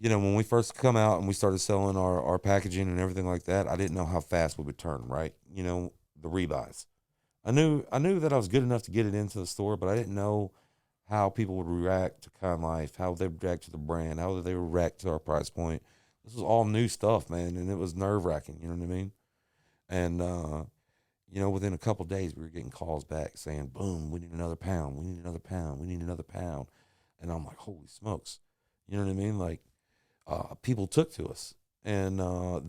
when we first come out and we started selling our packaging and everything like that, I didn't know how fast we would turn, right? The rebuys. I knew that I was good enough to get it into the store, but I didn't know how people would react to Kind Life, how they would react to the brand, how they would react to our price point. This was all new stuff, man, and it was nerve-wracking, you know what I mean? And, within a couple of days, we were getting calls back saying, boom, we need another pound, we need another pound, we need another pound. And I'm like, holy smokes. You know what I mean? Like, people took to us. And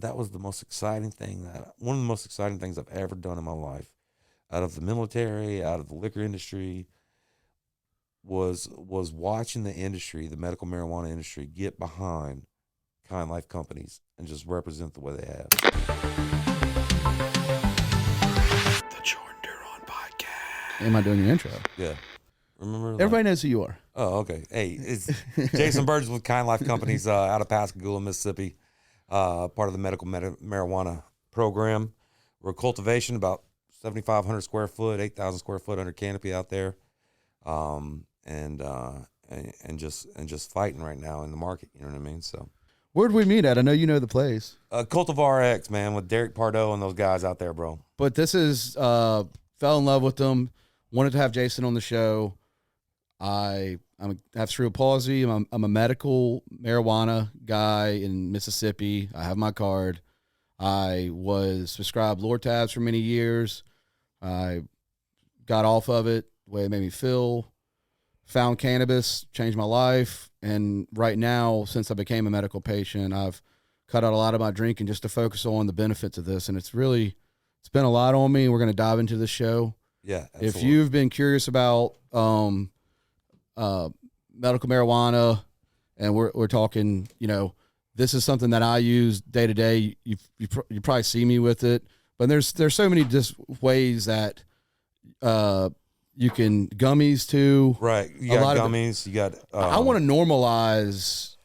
that was the most exciting thing, one of the most exciting things I've ever done in my life. Out of the military, out of the liquor industry, was watching the industry, the medical marijuana industry, get behind Kind Life companies and just represent the way they have. The Jordan Duron Podcast. Am I doing your intro? Yeah. Remember? Everybody knows who you are. Oh, okay. Hey, it's Jason Burgess with Kind Life Companies out of Pascagoula, Mississippi, part of the medical marijuana program. We're a cultivation about 7,500 square foot, 8,000 square foot under canopy out there, and just fighting right now in the market. You know what I mean? So, where'd we meet at? I know you know the place. Cultiva RX, man, with Derek Pardo and those guys out there, bro. But this is fell in love with them. Wanted to have Jason on the show. I have cerebral palsy. I'm a medical marijuana guy in Mississippi. I have my card. I was prescribed Lortabs for many years. I got off of it, the way it made me feel, found cannabis, changed my life. And right now, since I became a medical patient, I've cut out a lot of my drinking just to focus on the benefits of this. And it's been a lot on me. We're going to dive into this show. Yeah. Absolutely. If you've been curious about medical marijuana, and we're talking, this is something that I use day to day. You probably see me with it, but there's so many just ways that you can gummies too. Right, you got gummies. You got. I want to normalize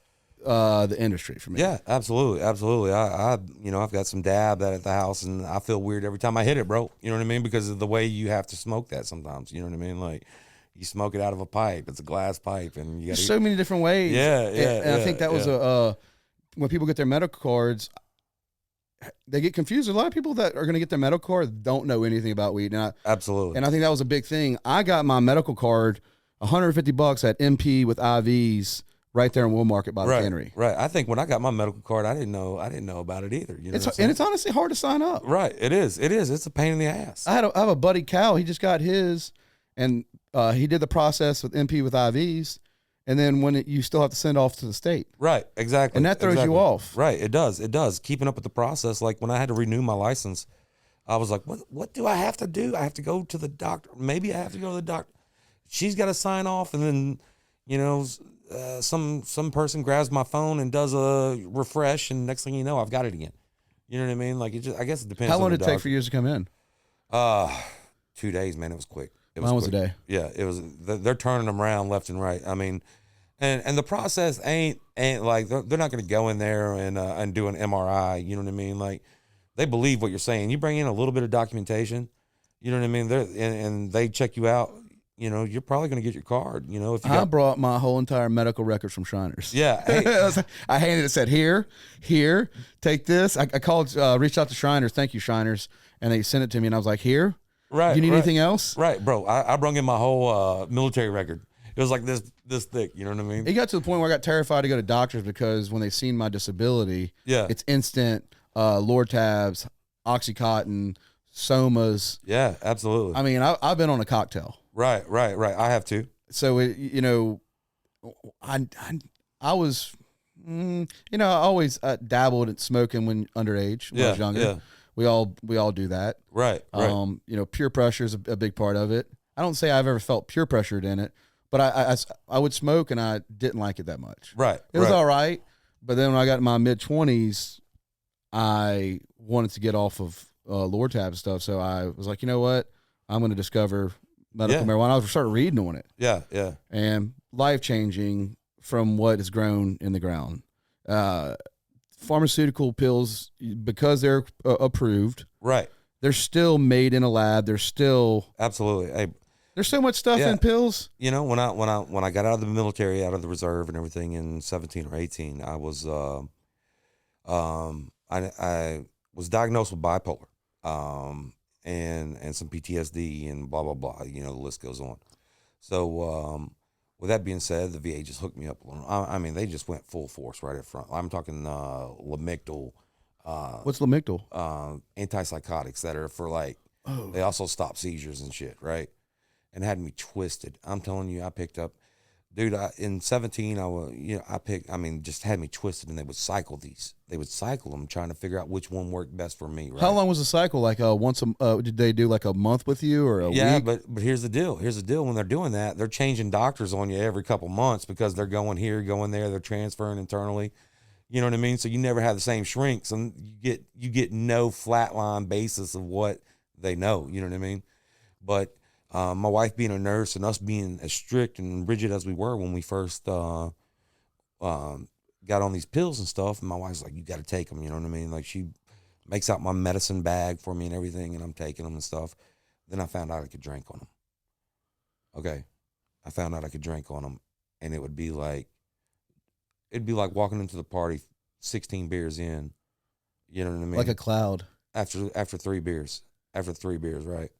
the industry for me. Yeah, absolutely. I've got some dab at the house, and I feel weird every time I hit it, bro. You know what I mean? Because of the way you have to smoke that sometimes. You know what I mean? Like, you smoke it out of a pipe. It's a glass pipe, and you got so many different ways. Yeah. And I think that was when people get their medical cards, they get confused. A lot of people that are going to get their medical card don't know anything about weed. Absolutely. And I think that was a big thing. I got my medical card, $150 at MP with IVs right there in Wool Market by the cannery. Right. I think when I got my medical card, I didn't know about it either. You know and it's honestly hard to sign up. Right. It is. It's a pain in the ass. I have a buddy, Cal. He just got his, and he did the process with MP with IVs. And then you still have to send off to the state. Right, exactly. And that throws you off. Right, it does. Keeping up with the process. Like when I had to renew my license, I was like, what do I have to do? I have to go to the doctor. Maybe I have to go to the doctor. She's got to sign off, and then, some person grabs my phone and does a refresh, and next thing you know, I've got it again. You know what I mean? Like, I guess it depends. How long did it take for you to come in? 2 days, man. It was quick. Mine was a day. Yeah, it was. They're turning them around left and right. I mean, and the process ain't like they're not going to go in there and do an MRI. You know what I mean? Like, they believe what you're saying. You bring in a little bit of documentation. You know what I mean? And they check you out. You're probably going to get your card. If I brought my whole entire medical records from Shriners. Yeah, hey. I handed it. Said here, take this. I called, reached out to Shriners. Thank you, Shriners, and they sent it to me. And I was like, here. Right. You need anything else? Right, bro. I brung in my whole military record. It was like this thick. You know what I mean? It got to the point where I got terrified to go to doctors because when they seen my disability, it's instant Lortabs, Oxycontin, Somas. Yeah, absolutely. I mean, I've been on a cocktail. Right. I have too. So I was, I always dabbled at smoking when underage when I was younger. Yeah. We all do that. Right. Peer pressure is a big part of it. I don't say I've ever felt peer pressured in it, but I would smoke and I didn't like it that much. Right. It was all right. But then when I got in my mid-20s, I wanted to get off of Lortab stuff. So I was like, you know what? I'm going to discover medical marijuana. I started reading on it. Yeah. And life-changing from what has grown in the ground. Pharmaceutical pills, because they're approved, right? They're still made in a lab. They're still absolutely. Hey, There's so much stuff in pills. You know, when I got out of the military, out of the reserve and everything in 17 or 18, I was I was diagnosed with bipolar, and some PTSD and blah blah blah. You know, the list goes on. So with that being said, the VA just hooked me up. I mean, they just went full force right up front. I'm talking Lamictal. What's Lamictal? Antipsychotics that are for like, they also stop seizures and shit, right? And had me twisted. I'm telling you, I picked up, dude. In 17, just had me twisted, and they would cycle these. They would cycle them, trying to figure out which one worked best for me. Right? How long was the cycle? Like did they do like a month with you or a week? Yeah, but here's the deal. Here's the deal. When they're doing that, they're changing doctors on you every couple months because they're going here, going there. They're transferring internally. You know what I mean? So you never have the same shrinks, and you get no flatline basis of what they know. You know what I mean? But my wife being a nurse and us being as strict and rigid as we were when we first got on these pills and stuff, and my wife's like, you got to take them. You know what I mean? Like, she makes out my medicine bag for me and everything, and I'm taking them and stuff. Then I found out I could drink on them. Okay. I found out I could drink on them, and it'd be like walking into the party 16 beers in. You know what I mean? Like a cloud. After 3 beers. After 3 beers, right?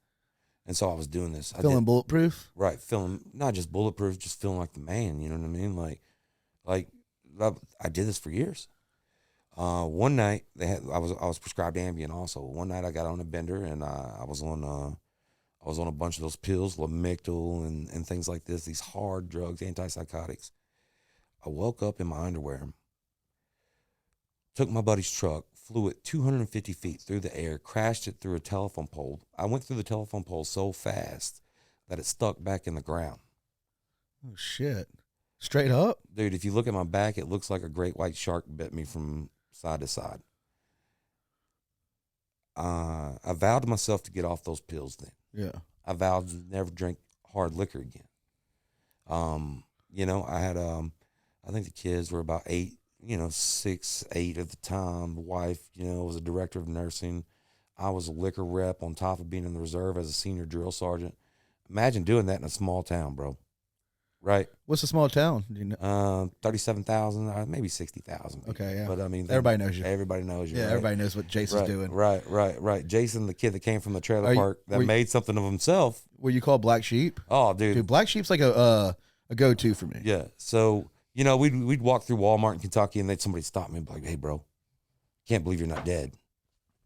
And so I was doing this. Feeling bulletproof? Right. Feeling not just bulletproof, just feeling like the man, you know what I mean? Like I did this for years. One night I was prescribed Ambien also. One night I got on a bender, and I was on a bunch of those pills, Lamictal and things like this, these hard drugs, antipsychotics. I woke up in my underwear, took my buddy's truck, flew it 250 feet through the air, crashed it through a telephone pole. I went through the telephone pole so fast that it stuck back in the ground. Oh, shit. Straight up? Dude, if you look at my back, it looks like a great white shark bit me from side to side. I vowed to myself to get off those pills then. Yeah. I vowed to never drink hard liquor again. You know, I had, I think the kids were about 8, 6, 8 at the time. The wife, was a director of nursing. I was a liquor rep on top of being in the reserve as a senior drill sergeant. Imagine doing that in a small town, bro. Right? What's a small town? Do you know? 37,000, maybe 60,000. Okay, yeah. But I mean, everybody knows you. Everybody knows you. Yeah, right? everybody knows what Jason's doing. Right. Jason, the kid that came from the trailer park that made something of himself. Were you called Black Sheep? Oh, dude, Black Sheep's like a go-to for me. Yeah. So we'd walk through Walmart in Kentucky, and somebody stop me and be like, "Hey, bro, can't believe you're not dead."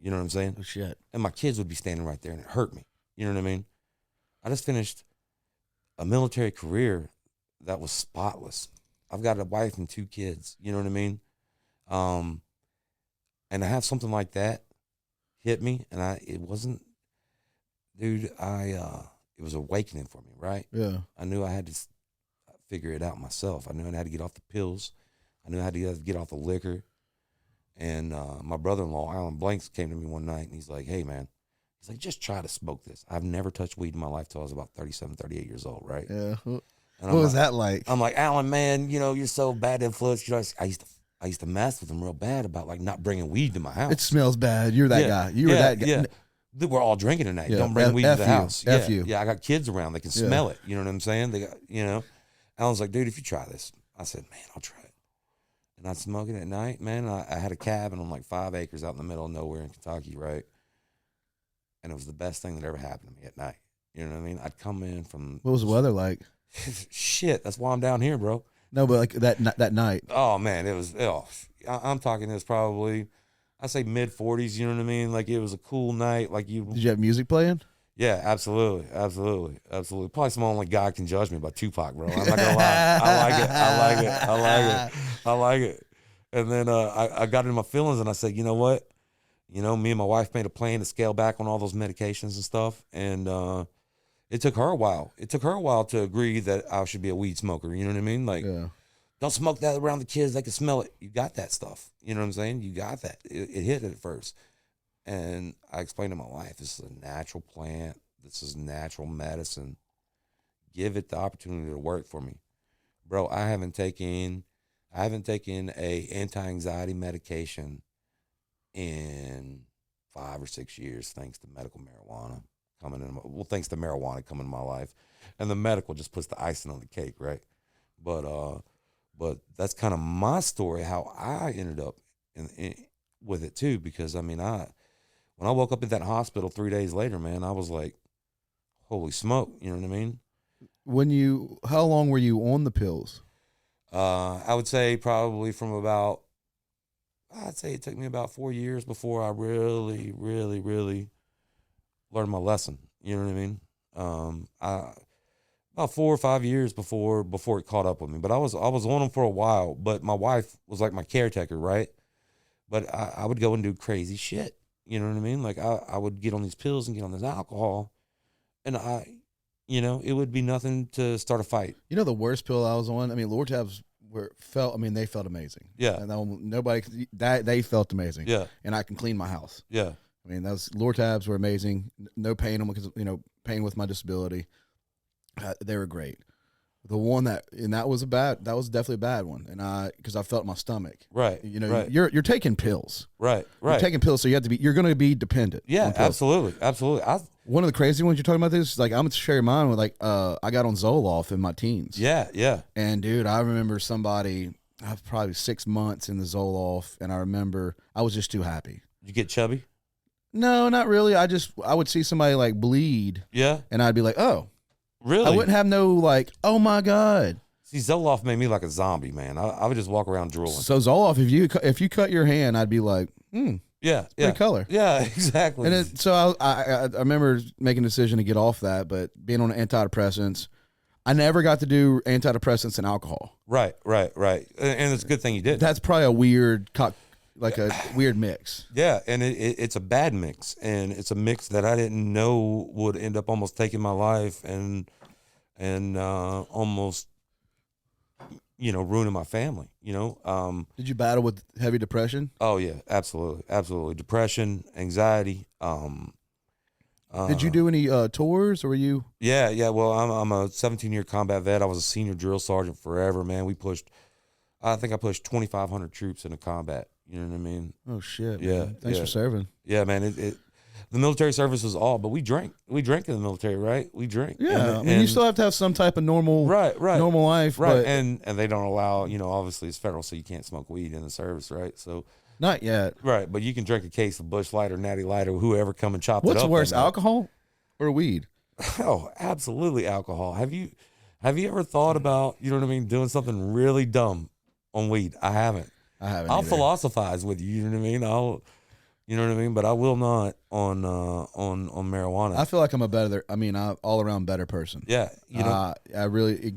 You know what I'm saying? Oh shit. And my kids would be standing right there, and it hurt me. You know what I mean? I just finished a military career that was spotless. I've got a wife and 2 kids. You know what I mean? And to have something like that hit me, and it wasn't, dude. It was awakening for me, right? Yeah. I knew I had to figure it out myself. I knew I had to get off the pills. I knew I had to get off the liquor. And my brother-in-law, Alan Blanks, came to me one night, and he's like, "Hey, man," he's like, "just try to smoke this." I've never touched weed in my life till I was about 37, 38 years old, right? Yeah. And what was that like? I'm like, "Alan, man, you're so bad influence." I used to mess with him real bad about like not bringing weed to my house. It smells bad. You're that guy. You were that guy. Yeah. We're all drinking tonight. Yeah. Don't bring weed to the house. F you. Yeah, I got kids around. They can smell it. You know what I'm saying? They got, Alan's like, "Dude, if you try this." I said, "Man, I'll try it." And I'd smoke it at night, man. I had a cabin on like 5 acres out in the middle of nowhere in Kentucky, right? And it was the best thing that ever happened to me at night. You know what I mean? I'd come in from... What was the weather like? Shit, that's why I'm down here, bro. No, but like that night. Oh, man, it was... I'm talking this probably... I say mid-40s, you know what I mean? Like, it was a cool night. Like you... Did you have music playing? Yeah, absolutely. Probably some only God can judge me by Tupac, bro. I'm not gonna lie. I like it. And then I got into my feelings, and I said, you know what? Me and my wife made a plan to scale back on all those medications and stuff. And it took her a while. It took her a while to agree that I should be a weed smoker. You know what I mean? Like, don't smoke that around the kids. They can smell it. You got that stuff. You know what I'm saying? You got that. It hit at first. And I explained to my wife, this is a natural plant. This is natural medicine. Give it the opportunity to work for me. Bro, I haven't taken a anti-anxiety medication in 5 or 6 years thanks to medical marijuana. coming in. Well, thanks to marijuana coming in my life, and the medical just puts the icing on the cake, right? But that's kind of my story, how I ended up with it too. Because when I woke up at that hospital 3 days later, man, I was like, holy smoke, you know what I mean? How long were you on the pills? I would say probably I'd say it took me about 4 years before I really, really, really learned my lesson. You know what I mean? About 4 or 5 years before it caught up with me. But I was on them for a while. But my wife was like my caretaker, right? But I would go and do crazy shit. You know what I mean? Like I would get on these pills and get on this alcohol, and it would be nothing to start a fight. You know the worst pill I was on? I mean, Lortabs they felt amazing. Yeah. And they felt amazing. Yeah. And I can clean my house. Yeah. I mean, Lortabs were amazing. No pain on because pain with my disability. They were great. The one that was definitely a bad one, and because I felt my stomach. Right. Right. You're taking pills. Right. You're taking pills, so you're going to be dependent. Yeah, absolutely. One of the crazy ones you're talking about this is like I'm gonna share mine with I got on Zoloft in my teens. Yeah. And dude, I remember somebody probably 6 months in the Zoloft, and I remember I was just too happy. Did you get chubby? No, not really. I would see somebody like bleed. Yeah. And I'd be like, oh. Really? I wouldn't have no like, oh my God. See, Zoloft made me like a zombie, man. I would just walk around drooling. So Zoloft, if you cut your hand, I'd be like, yeah, pretty color. Yeah, exactly. And so I remember making a decision to get off that, but being on antidepressants, I never got to do antidepressants and alcohol. Right. And it's a good thing you did. That's probably a weird weird mix. Yeah, and it's a bad mix, and it's a mix that I didn't know would end up almost taking my life and almost ruining my family. Did you battle with heavy depression? Oh yeah, absolutely. Depression, anxiety. Did you do any tours, or were you? Yeah. Well, I'm a 17-year combat vet. I was a senior drill sergeant forever, man. I think I pushed 2,500 troops into combat. You know what I mean? Oh shit! Yeah. Man. Thanks for serving. Yeah, man. The military service was all, but we drank. We drank in the military, right? We drink. Yeah, you still have to have some type of normal, normal life, right? But and they don't allow, obviously it's federal, so you can't smoke weed in the service, right? So not yet, right? But you can drink a case of Busch Light or Natty Light or whoever come and chop it up. What's worse, alcohol or weed? Oh, absolutely, alcohol. Have you ever thought about, doing something really dumb on weed? I haven't. I'll either. Philosophize with you. You know what I mean. But I will not on marijuana. I feel like I'm all around better person. Yeah, I really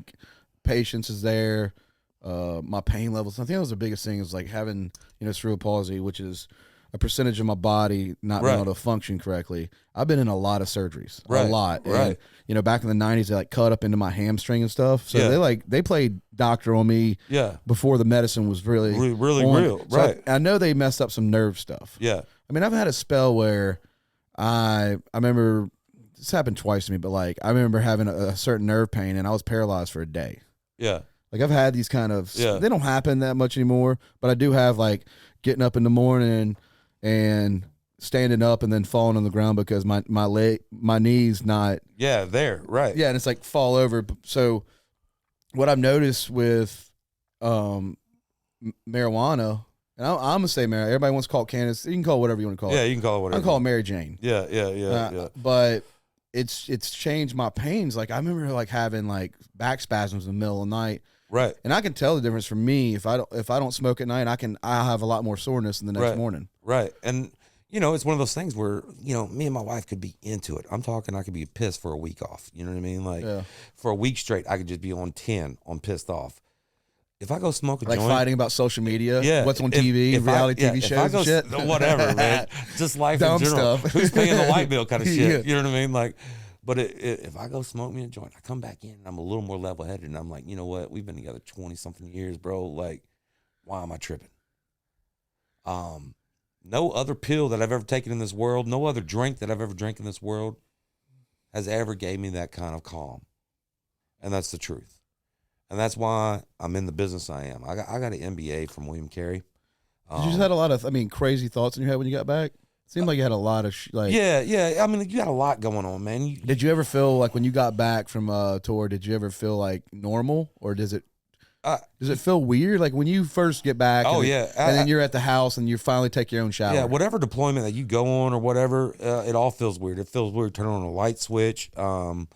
patience is there. My pain levels. I think that was the biggest thing is like having cerebral palsy, which is a percentage of my body not being able to function correctly. I've been in a lot of surgeries, a lot. Right. And, back in the 90s, they like cut up into my hamstring and stuff. So they played doctor on me. Yeah. Before the medicine was really real. So right. I know they messed up some nerve stuff. Yeah. I mean, I've had a spell where I remember this happened twice to me, but like I remember having a certain nerve pain and I was paralyzed for a day. Yeah. Like I've had these kind of, they don't happen that much anymore, but I do have like getting up in the morning and standing up and then falling on the ground because my knee's not. Yeah, there, right. Yeah, and it's like fall over. So what I've noticed with marijuana, and I'm gonna say marijuana. Everybody wants to call it cannabis. You can call it whatever you want to call it. Yeah, you can call it whatever. I call it Mary Jane. Yeah. But it's changed my pains. Like I remember like having like back spasms in the middle of the night. Right. And I can tell the difference for me if I don't smoke at night. I have a lot more soreness in the next morning. Right. And it's one of those things where me and my wife could be into it. I'm talking I could be pissed for a week off. You know what I mean? Like for a week straight, I could just be on 10 on pissed off. If I go smoke a joint, fighting about social media, what's on TV, reality TV shows, and shit, whatever, man, just life Dumb in general. stuff. Who's paying the light bill, kind of shit. You know what I mean? Like, but if I go smoke me a joint, I come back in and I'm a little more level headed, and I'm like, you know what? We've been together 20 something years, bro. Like, why am I tripping? No other pill that I've ever taken in this world, no other drink that I've ever drank in this world, has ever gave me that kind of calm, and that's the truth. And that's why I'm in the business I am. I got an MBA from William Carey. You just had a lot of, crazy thoughts in your head when you got back? Seemed like you had a lot of yeah. I mean, you got a lot going on, man. Did you ever feel like when you got back from a tour? Did you ever feel like normal, or does it feel weird? Like when you first get back? Oh, and then you're at the house and you finally take your own shower. Yeah, whatever deployment that you go on or whatever, it all feels weird. It feels weird turning on a light switch. It all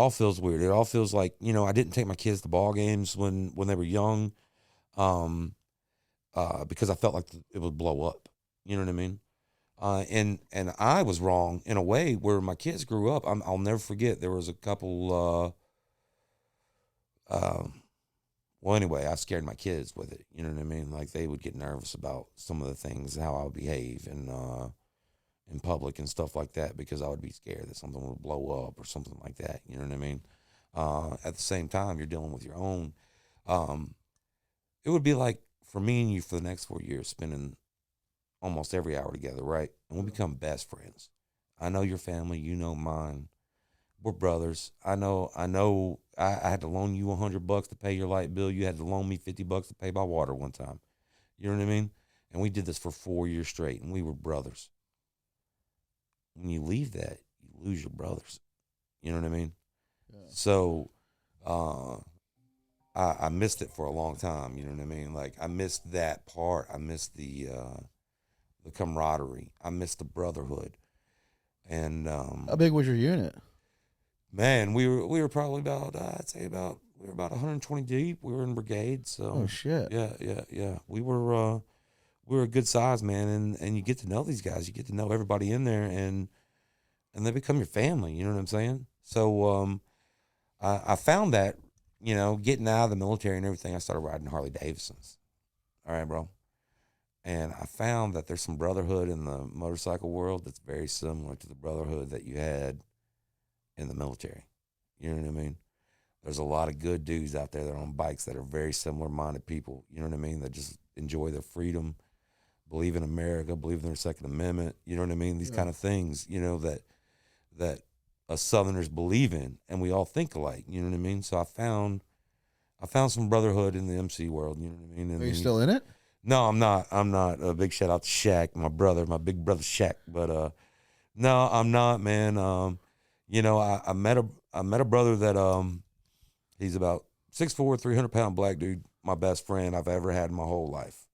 feels weird. It all feels like, I didn't take my kids to ball games when they were young, because I felt like it would blow up. You know what I mean? And I was wrong in a way where my kids grew up. I'll never forget. There was a couple. Well, anyway, I scared my kids with it. You know what I mean? Like they would get nervous about some of the things, how I would behave, and in public and stuff like that, because I would be scared that something would blow up or something like that. You know what I mean? At the same time, you're dealing with your own. It would be like for me and you for the next 4 years, spending almost every hour together, right? And we become best friends. I know your family, you know mine. We're brothers. I know. I had to loan you $100 to pay your light bill. You had to loan me $50 to pay my water one time. You know what I mean? And we did this for 4 years straight, and we were brothers. When you leave that, you lose your brothers. You know what I mean? Yeah. So, I missed it for a long time. You know what I mean? Like I missed that part. I missed the camaraderie. I missed the brotherhood. And how big was your unit? Man, we were probably about we were about 120 deep. We were in brigade. So oh shit. Yeah. We were a good size, man, and you get to know these guys. You get to know everybody in there, and they become your family. You know what I'm saying? So I found that, getting out of the military and everything, I started riding Harley Davidsons. All right, bro. And I found that there's some brotherhood in the motorcycle world that's very similar to the brotherhood that you had in the military. You know what I mean? There's a lot of good dudes out there that are on bikes that are very similar-minded people. You know what I mean? That just enjoy their freedom, believe in America, believe in their Second Amendment. You know what I mean? These kind of things, that us Southerners believe in, and we all think alike. You know what I mean? So I found some brotherhood in the MC world. You know what I mean? And are you still in it? No, I'm not. A big shout out to Shaq, my big brother Shaq. But no, I'm not, man. I met a brother that he's about 6'4", 300-pound black dude, my best friend I've ever had in my whole life.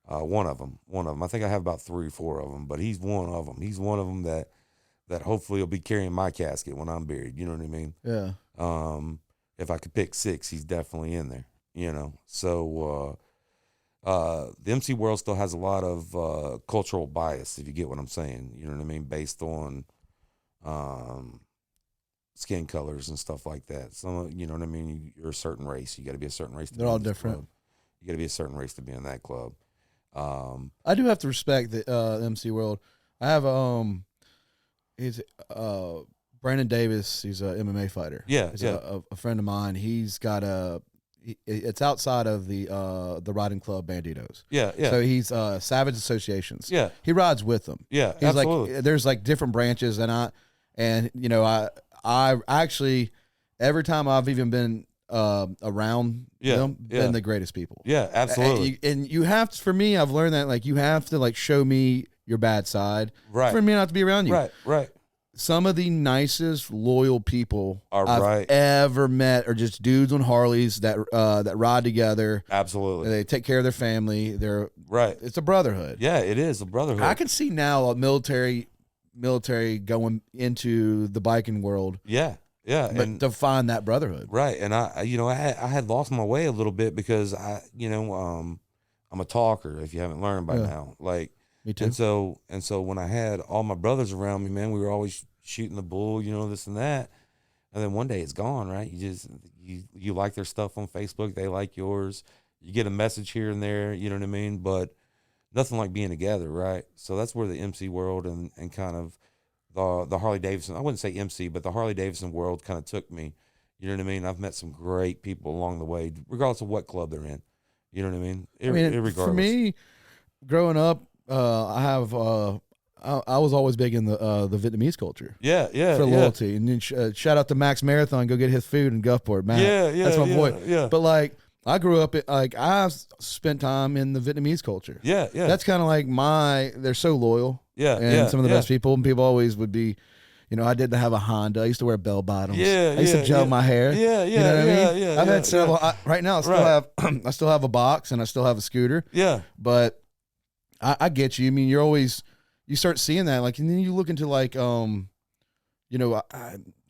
One of them. I think I have about 3 or 4 of them, but he's one of them. He's one of them that hopefully will be carrying my casket when I'm buried. You know what I mean? Yeah. If I could pick 6, he's definitely in there. So the MC world still has a lot of cultural bias, if you get what I'm saying. You know what I mean? Based on skin colors and stuff like that. Some, you know what I mean? You're a certain race. You got to be a certain race. They're all different. Club. You got to be a certain race to be in that club. I do have to respect the MC world. I have he's Brandon Davis. He's a MMA fighter. Yeah, he's a friend of mine. He's got it's outside of the riding club Banditos. Yeah. So he's Savage Associations. Yeah. He rides with them. Yeah, he's absolutely. Like there's like different branches, and I actually every time I've even been around them, been the greatest people. Yeah, absolutely. And you have to, for me, I've learned that like you have to like show me your bad side, right? For me not to be around you, right. Some of the nicest, loyal people I've ever met are just dudes on Harleys that ride together. Absolutely, they take care of their family. They're right. It's a brotherhood. Yeah, it is a brotherhood. I can see now a military going into the biking world. Yeah, but and to find that brotherhood, right? And I had lost my way a little bit because I'm a talker. If you haven't learned by now, like. Me too. And so when I had all my brothers around me, man, we were always shooting the bull, this and that. And then one day it's gone, right? You like their stuff on Facebook, they like yours. You get a message here and there, you know what I mean? But nothing like being together, right? So that's where the MC world and kind of the Harley Davidson, I wouldn't say MC, but the Harley Davidson world kind of took me. You know what I mean? I've met some great people along the way, regardless of what club they're in. You know what I mean? Irregardless. For me, growing up, I was always big in the Vietnamese culture. Yeah. For loyalty, and then shout out to Max Marathon, go get his food in Gulfport, man. Yeah, that's my boy. Yeah. But like I grew up I spent time in the Vietnamese culture. Yeah. That's kind of like they're so loyal. Yeah. And some of the best people, and people always would be, I did have a Honda. I used to wear bell bottoms. Yeah. I used to gel my hair. Yeah. You know what I mean? Yeah. I've had several. Right now, I still have I still have a box and I still have a scooter. Yeah. But I get you. I mean, you start seeing that, like, and then you look into like,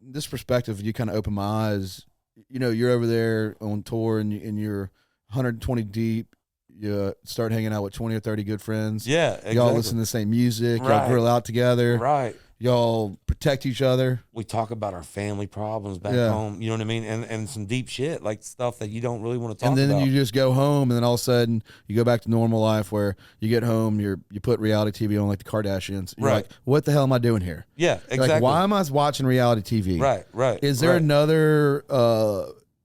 this perspective, you kind of open my eyes. You're over there on tour and you're 120 deep. You start hanging out with 20 or 30 good friends. Yeah, exactly. Y'all listen to the same music. Y'all grill out together. Right. Y'all protect each other. We talk about our family problems back home. You know what I mean? And some deep shit, like stuff that you don't really want to talk about. And then you just go home, and then all of a sudden you go back to normal life where you get home, you put reality TV on like the Kardashians. You're like, what the hell am I doing here? Yeah, exactly. Like, why am I watching reality TV? Right. Is there another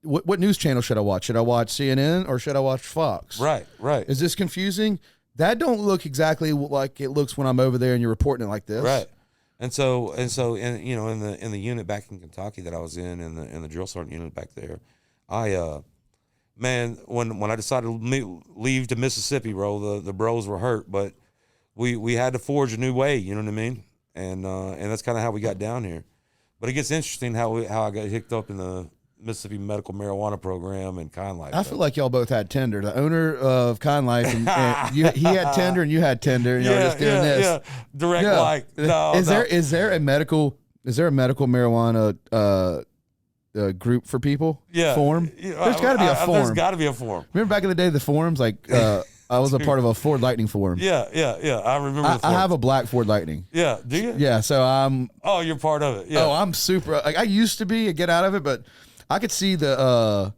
what news channel should I watch? Should I watch CNN or should I watch Fox? Right. Is this confusing? That don't look exactly like it looks when I'm over there and you're reporting it like this. Right. And so in the unit back in Kentucky that I was in the drill sergeant unit back there, when I decided to leave to Mississippi, bro, the bros were hurt, but we had to forge a new way, you know what I mean? And that's kind of how we got down here. But it gets interesting how I got hooked up in the Mississippi medical marijuana program and Kind Life. I feel like y'all both had Tinder. The owner of Kind Life, and he had Tinder and you had Tinder, and y'all were just doing this. Yeah, direct like. No, is there a medical marijuana group for people? Yeah, form. There's got to be a form. There's got to be a form. Remember back in the day, the forums, like I was a part of a Ford Lightning forum. Yeah. I remember. I have a black Ford Lightning. Yeah, do you? Yeah, so I'm. Oh, you're part of it. Yeah. Oh, I'm super. Like, I used to be. Get out of it, but I could see this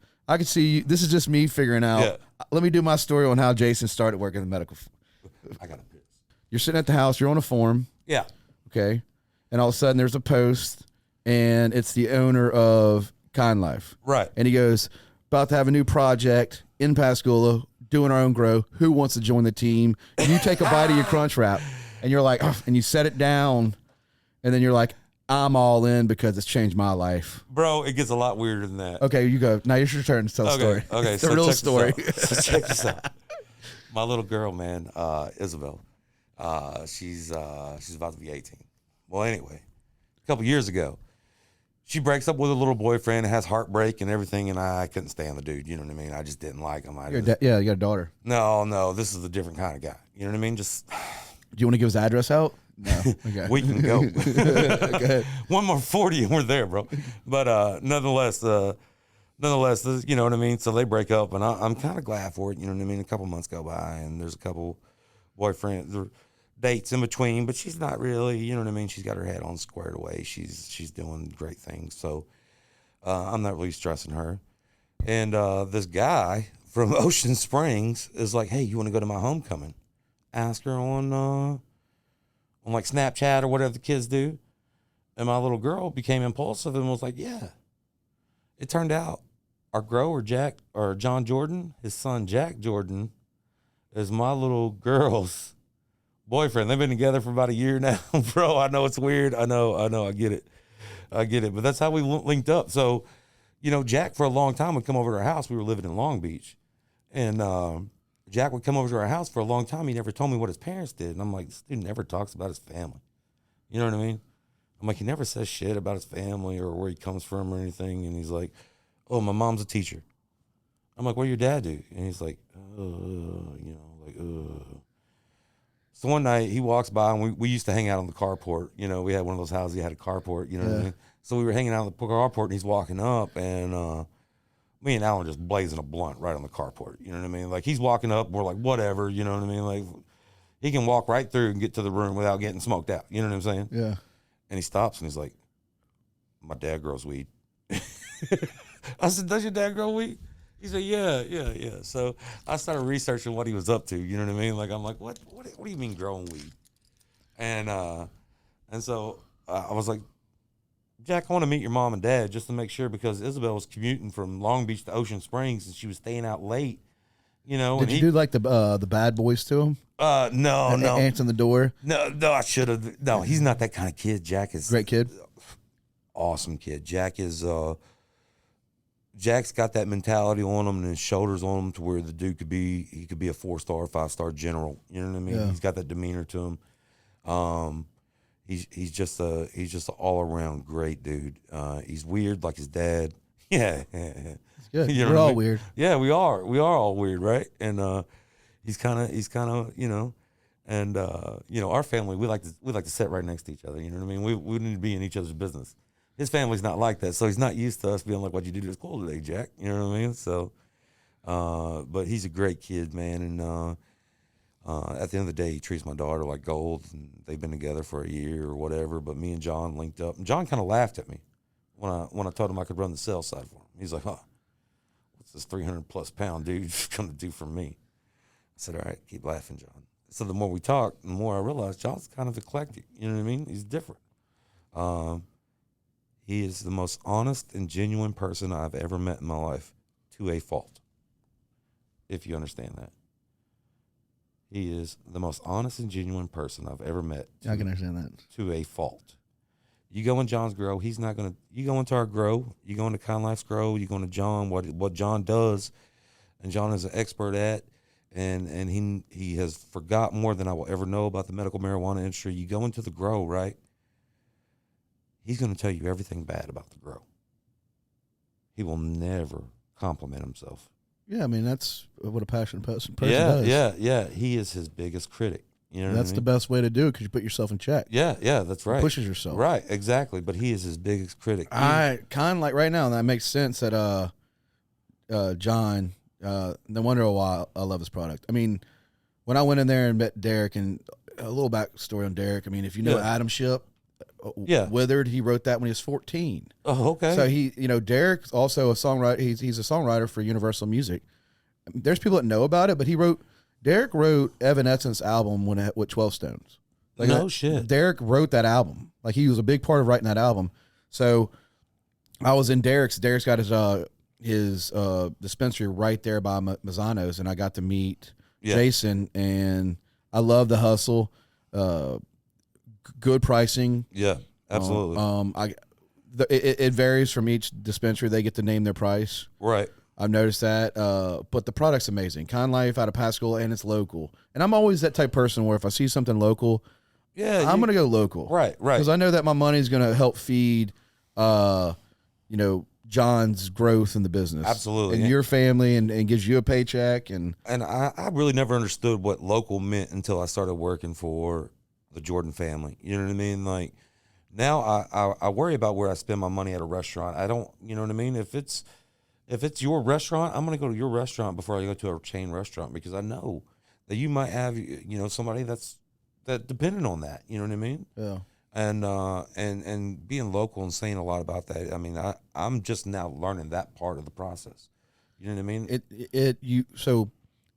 is just me figuring out. Yeah. Let me do my story on how Jason started working in the medical. I got a piss. You're sitting at the house. You're on a forum. Yeah. Okay. And all of a sudden there's a post, and it's the owner of Kind Life. Right. And he goes, about to have a new project in Pascagoula, doing our own grow. Who wants to join the team? And you take a bite of your crunch wrap, and you're like, oh, and you set it down, and then you're like, I'm all in because it's changed my life. Bro, it gets a lot weirder than that. Okay, you go. Now it's your turn to tell the story. Okay, it's the real story. So check this out. My little girl, man, Isabel, she's about to be 18. Well, anyway, a couple years ago, she breaks up with a little boyfriend, has heartbreak and everything, and I couldn't stand the dude. You know what I mean? I just didn't like him. You got a daughter. No, this is a different kind of guy. You know what I mean? Just. Do you want to give his address out? No. Okay. We can go. One more 40 and we're there, bro. But nonetheless, you know what I mean? So they break up, and I'm kind of glad for it. You know what I mean? A couple months go by, and there's a couple boyfriends, dates in between, but she's not really, you know what I mean? She's got her head on squared away. She's doing great things. So I'm not really stressing her. And this guy from Ocean Springs is like, hey, you want to go to my homecoming? Ask her on like Snapchat or whatever the kids do. And my little girl became impulsive and was like, yeah. It turned out our grower, John Jordan, his son, Jack Jordan, is my little girl's boyfriend. They've been together for about a year now, bro. I know it's weird. I know. I get it. But that's how we linked up. So, Jack for a long time would come over to our house. We were living in Long Beach. And Jack would come over to our house for a long time. He never told me what his parents did. And I'm like, this dude never talks about his family. You know what I mean? I'm like, he never says shit about his family or where he comes from or anything. And he's like, oh, my mom's a teacher. I'm like, what did your dad do? And he's like, So one night he walks by, and we used to hang out on the carport. We had one of those houses that had a carport, you know what I mean? So we were hanging out on the carport, and he's walking up, and me and Alan just blazing a blunt right on the carport. You know what I mean? Like, he's walking up, we're like, whatever, you know what I mean? Like, he can walk right through and get to the room without getting smoked out. You know what I'm saying? Yeah. And he stops, and he's like, my dad grows weed. I said, does your dad grow weed? He said, yeah. So I started researching what he was up to. You know what I mean? Like, I'm like, what do you mean growing weed? And so I was like, Jack, I want to meet your mom and dad just to make sure, because Isabel was commuting from Long Beach to Ocean Springs, and she was staying out late. Did you do like the bad boys to him? No. Answering the door? No, I should have. No, he's not that kind of kid. Jack is great kid. Awesome kid. Jack is Jack's got that mentality on him and his shoulders on him to where the dude could be a 4-star, 5-star general. You know what I mean? Yeah. He's got that demeanor to him. He's just an all around great dude. He's weird like his dad. Yeah, It's good. You know We're what I all mean? weird. Yeah, we are. We are all weird, right? And he's kind of and our family we like to sit right next to each other. You know what I mean? We need to be in each other's business. His family's not like that, so he's not used to us being like, "What'd you do to the school today, Jack?" You know what I mean? So, but he's a great kid, man, and at the end of the day, he treats my daughter like gold, and they've been together for a year or whatever. But me and John linked up, and John kind of laughed at me when I told him I could run the sales side for him. He's like, "Huh, what's this 300+ pound dude gonna do for me?" I said, "All right, keep laughing, John." So the more we talked, the more I realized John's kind of eclectic. You know what I mean? He's different. He is the most honest and genuine person I've ever met in my life, to a fault, if you understand that. He is the most honest and genuine person I've ever met. I can understand that. To a fault. You go in John's grow, he's not going to, you go into our grow, you go into Kind Life's grow, you go into John, what John does, and John is an expert at, and he has forgot more than I will ever know about the medical marijuana industry. You go into the grow, right? He's going to tell you everything bad about the grow. He will never compliment himself. Yeah, I mean, that's what a passionate person Yeah, does. yeah. He is his biggest critic. You know That's what I the mean? best way to do it because you put yourself in check. Yeah, that's right. Pushes yourself. Right, exactly. But he is his biggest critic. I kind of like right now, and that makes sense that John, no wonder why I love his product. I mean, when I went in there and met Derek, and a little backstory on Derek, I mean, if you know Adam Ship, Withered, he wrote that when he was 14. Oh, okay. So Derek's also a songwriter. He's a songwriter for Universal Music. There's people that know about it, but Derek wrote Evanescence album with 12 Stones. No shit. Derek wrote that album. Like, he was a big part of writing that album. So I was in Derek's. Derek's got his dispensary right there by Mazzano's, and I got to meet Jason, and I love the hustle. Good pricing. Yeah, absolutely. It varies from each dispensary. They get to name their price. Right. I've noticed that. But the product's amazing. Kind Life out of Pascagoula, and it's local. And I'm always that type of person where if I see something local, I'm going to go local. Right. Because I know that my money's going to help feed, John's growth in the business. Absolutely. And your family, and gives you a paycheck. And I really never understood what local meant until I started working for the Jordan family. You know what I mean? Like, now I worry about where I spend my money at a restaurant. I don't, you know what I mean? If it's your restaurant, I'm going to go to your restaurant before I go to a chain restaurant, because I know that you might have, somebody that's dependent on that. You know what I mean? Yeah. And being local and saying a lot about that. I mean, I'm just now learning that part of the process. You know what I mean?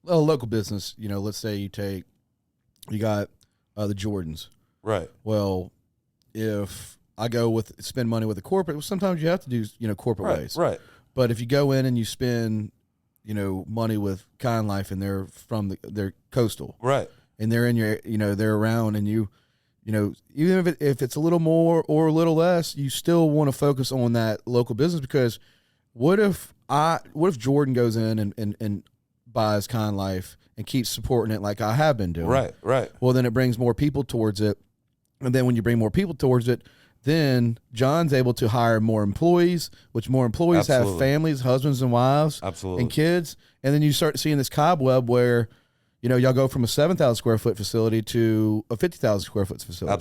A local business, let's say you got the Jordans. Right. Well, if I go spend money with a corporate, sometimes you have to do, corporate ways. Right. But if you go in and you spend, money with Kind Life, and they're they're coastal. Right. And they're in your, they're around, and even if it's a little more or a little less, you still want to focus on that local business, because what if Jordan goes in and buys Kind Life and keeps supporting it like I have been doing? Right. Well, then it brings more people towards it. And then when you bring more people towards it, then John's able to hire more employees, which more employees have families, husbands and wives, and kids. And then you start seeing this cobweb where, y'all go from a 7,000 square foot facility to a 50,000 square foot facility.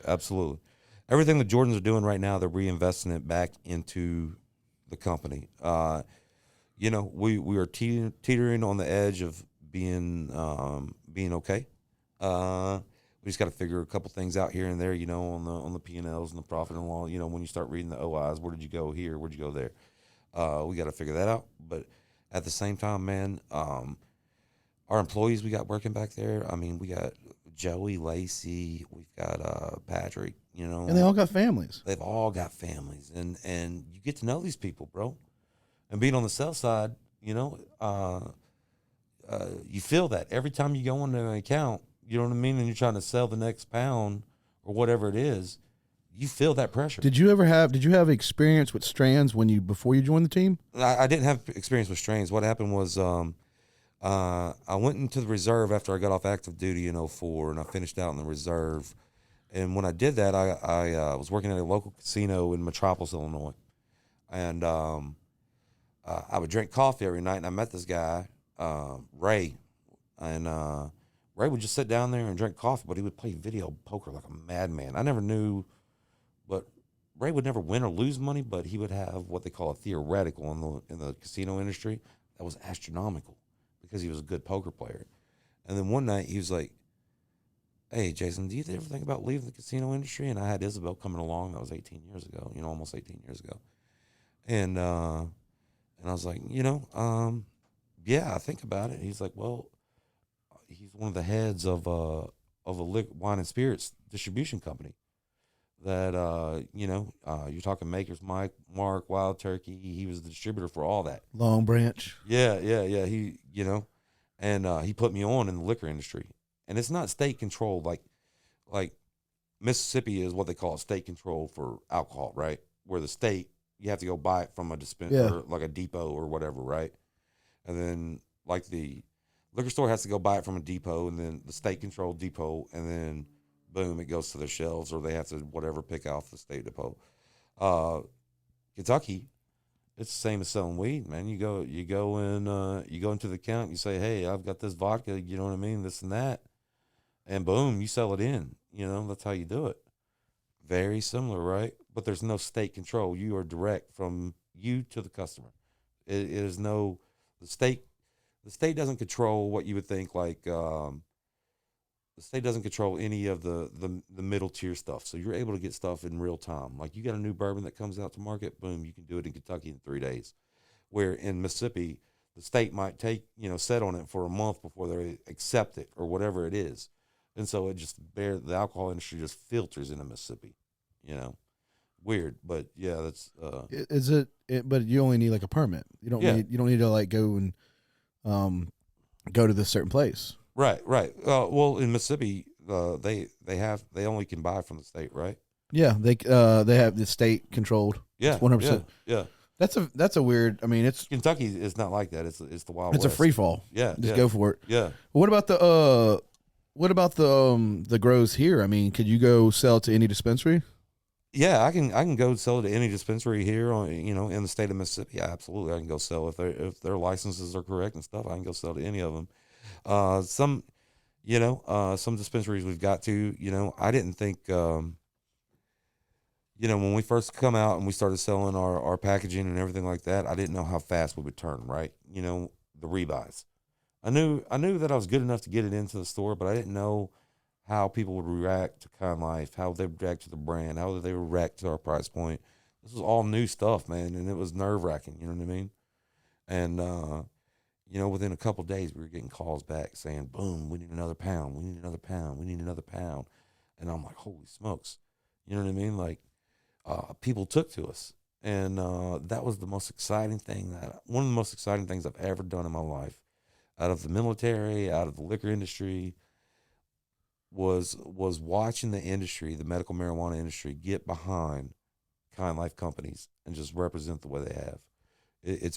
Absolutely. Everything the Jordans are doing right now, they're reinvesting it back into the company. We are teetering on the edge of being okay. We just got to figure a couple things out here and there, on the P&Ls and the profit and loss. When you start reading the OIs, where did you go here? Where'd you go there? We got to figure that out. But at the same time, man, our employees we got working back there, I mean, we got Joey, Lacey, we've got Patrick, And they all got families. They've all got families. And you get to know these people, bro. And being on the sales side, you feel that every time you go into an account, you know what I mean? And you're trying to sell the next pound or whatever it is, you feel that pressure. Did you have experience with strands before you joined the team? I didn't have experience with strains. What happened was I went into the reserve after I got off active duty in '04, and I finished out in the reserve. And when I did that, I was working at a local casino in Metropolis, Illinois. And I would drink coffee every night, and I met this guy, Ray. And Ray would just sit down there and drink coffee, but he would play video poker like a madman. I never knew, but Ray would never win or lose money, but he would have what they call a theoretical in the casino industry that was astronomical because he was a good poker player. And then one night he was like, "Hey, Jason, do you ever think about leaving the casino industry?" And I had Isabel coming along. That was 18 years ago, almost 18 years ago. And I was like, yeah, I think about it. He's like, well, he's one of the heads of a wine and spirits distribution company that, you're talking Maker's Mark, Wild Turkey. He was the distributor for all that. Long Branch. Yeah. He, and he put me on in the liquor industry. And it's not state controlled like Mississippi is what they call state control for alcohol, right? Where the state, you have to go buy it from a dispenser, like a depot or whatever, right? And then like the liquor store has to go buy it from a depot, and then the state controlled depot, and then boom, it goes to their shelves, or they have to whatever pick off the state depot. Kentucky, it's the same as selling weed, man. You go into the account, you say, "Hey, I've got this vodka," you know what I mean, this and that. And boom, you sell it in. That's how you do it. Very similar, right? But there's no state control. You are direct from you to the customer. It is no the state. The state doesn't control what you would think like. The state doesn't control any of the middle tier stuff. So you're able to get stuff in real time. Like you got a new bourbon that comes out to market, boom, you can do it in Kentucky in 3 days. Where in Mississippi, the state might take set on it for a month before they accept it or whatever it is. And so it just the alcohol industry just filters into Mississippi, weird, but yeah, that's, but you only need like a permit. You don't need to like go and, go to this certain place. Right. Well, in Mississippi, they only can buy from the state, right? Yeah. They have the state controlled. Yeah. 100%. Yeah. That's a weird, I mean, it's Kentucky is not like that. It's the Wild It's West. a free fall. Yeah. Just go for it. Yeah. What about the grows here? I mean, could you go sell to any dispensary? Yeah, I can go sell it to any dispensary here in the state of Mississippi. Yeah, absolutely. I can go sell if their licenses are correct and stuff. I can go sell to any of them. Some dispensaries we've got to, I didn't think, when we first come out and we started selling our packaging and everything like that, I didn't know how fast we would turn, right? The rebuys. I knew that I was good enough to get it into the store, but I didn't know how people would react to Kind Life, how they would react to the brand, how they would react to our price point. This was all new stuff, man, and it was nerve-wracking, you know what I mean? And, within a couple of days, we were getting calls back saying, boom, we need another pound, we need another pound, we need another pound. And I'm like, holy smokes. You know what I mean? Like, people took to us. And that was the most exciting thing, one of the most exciting things I've ever done in my life. Out of the military, out of the liquor industry, was watching the industry, the medical marijuana industry, get behind Kind Life companies and just represent the way they have. It's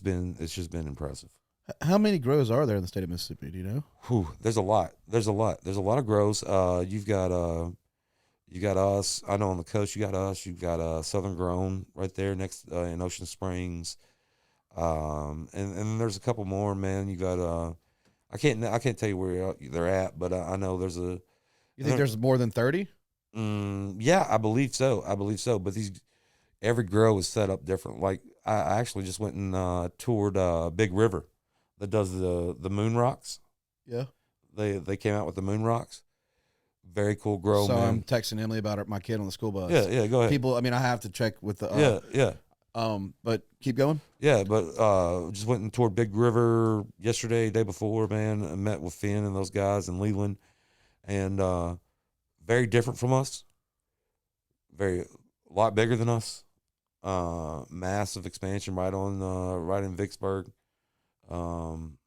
just been impressive. How many grows are there in the state of Mississippi? Do you know? Whew, there's a lot. There's a lot of grows. You've got us. I know on the coast you got us. You've got Southern Grown right there next in Ocean Springs. And there's a couple more, man. You got I can't tell you where they're at, but I know there's a. You think there's more than 30? Yeah, I believe so. But every grow is set up different. Like I actually just went and toured Big River, that does the moon rocks. Yeah, they came out with the moon rocks. Very cool grow. So man. I'm texting Emily about my kid on the school bus. Yeah. Go ahead. People, I mean, I have to check with the. Yeah. But keep going. Yeah, but just went and toured Big River yesterday, day before, man. I met with Finn and those guys in Leland. And very different from us. A lot bigger than us. Massive expansion right in Vicksburg. And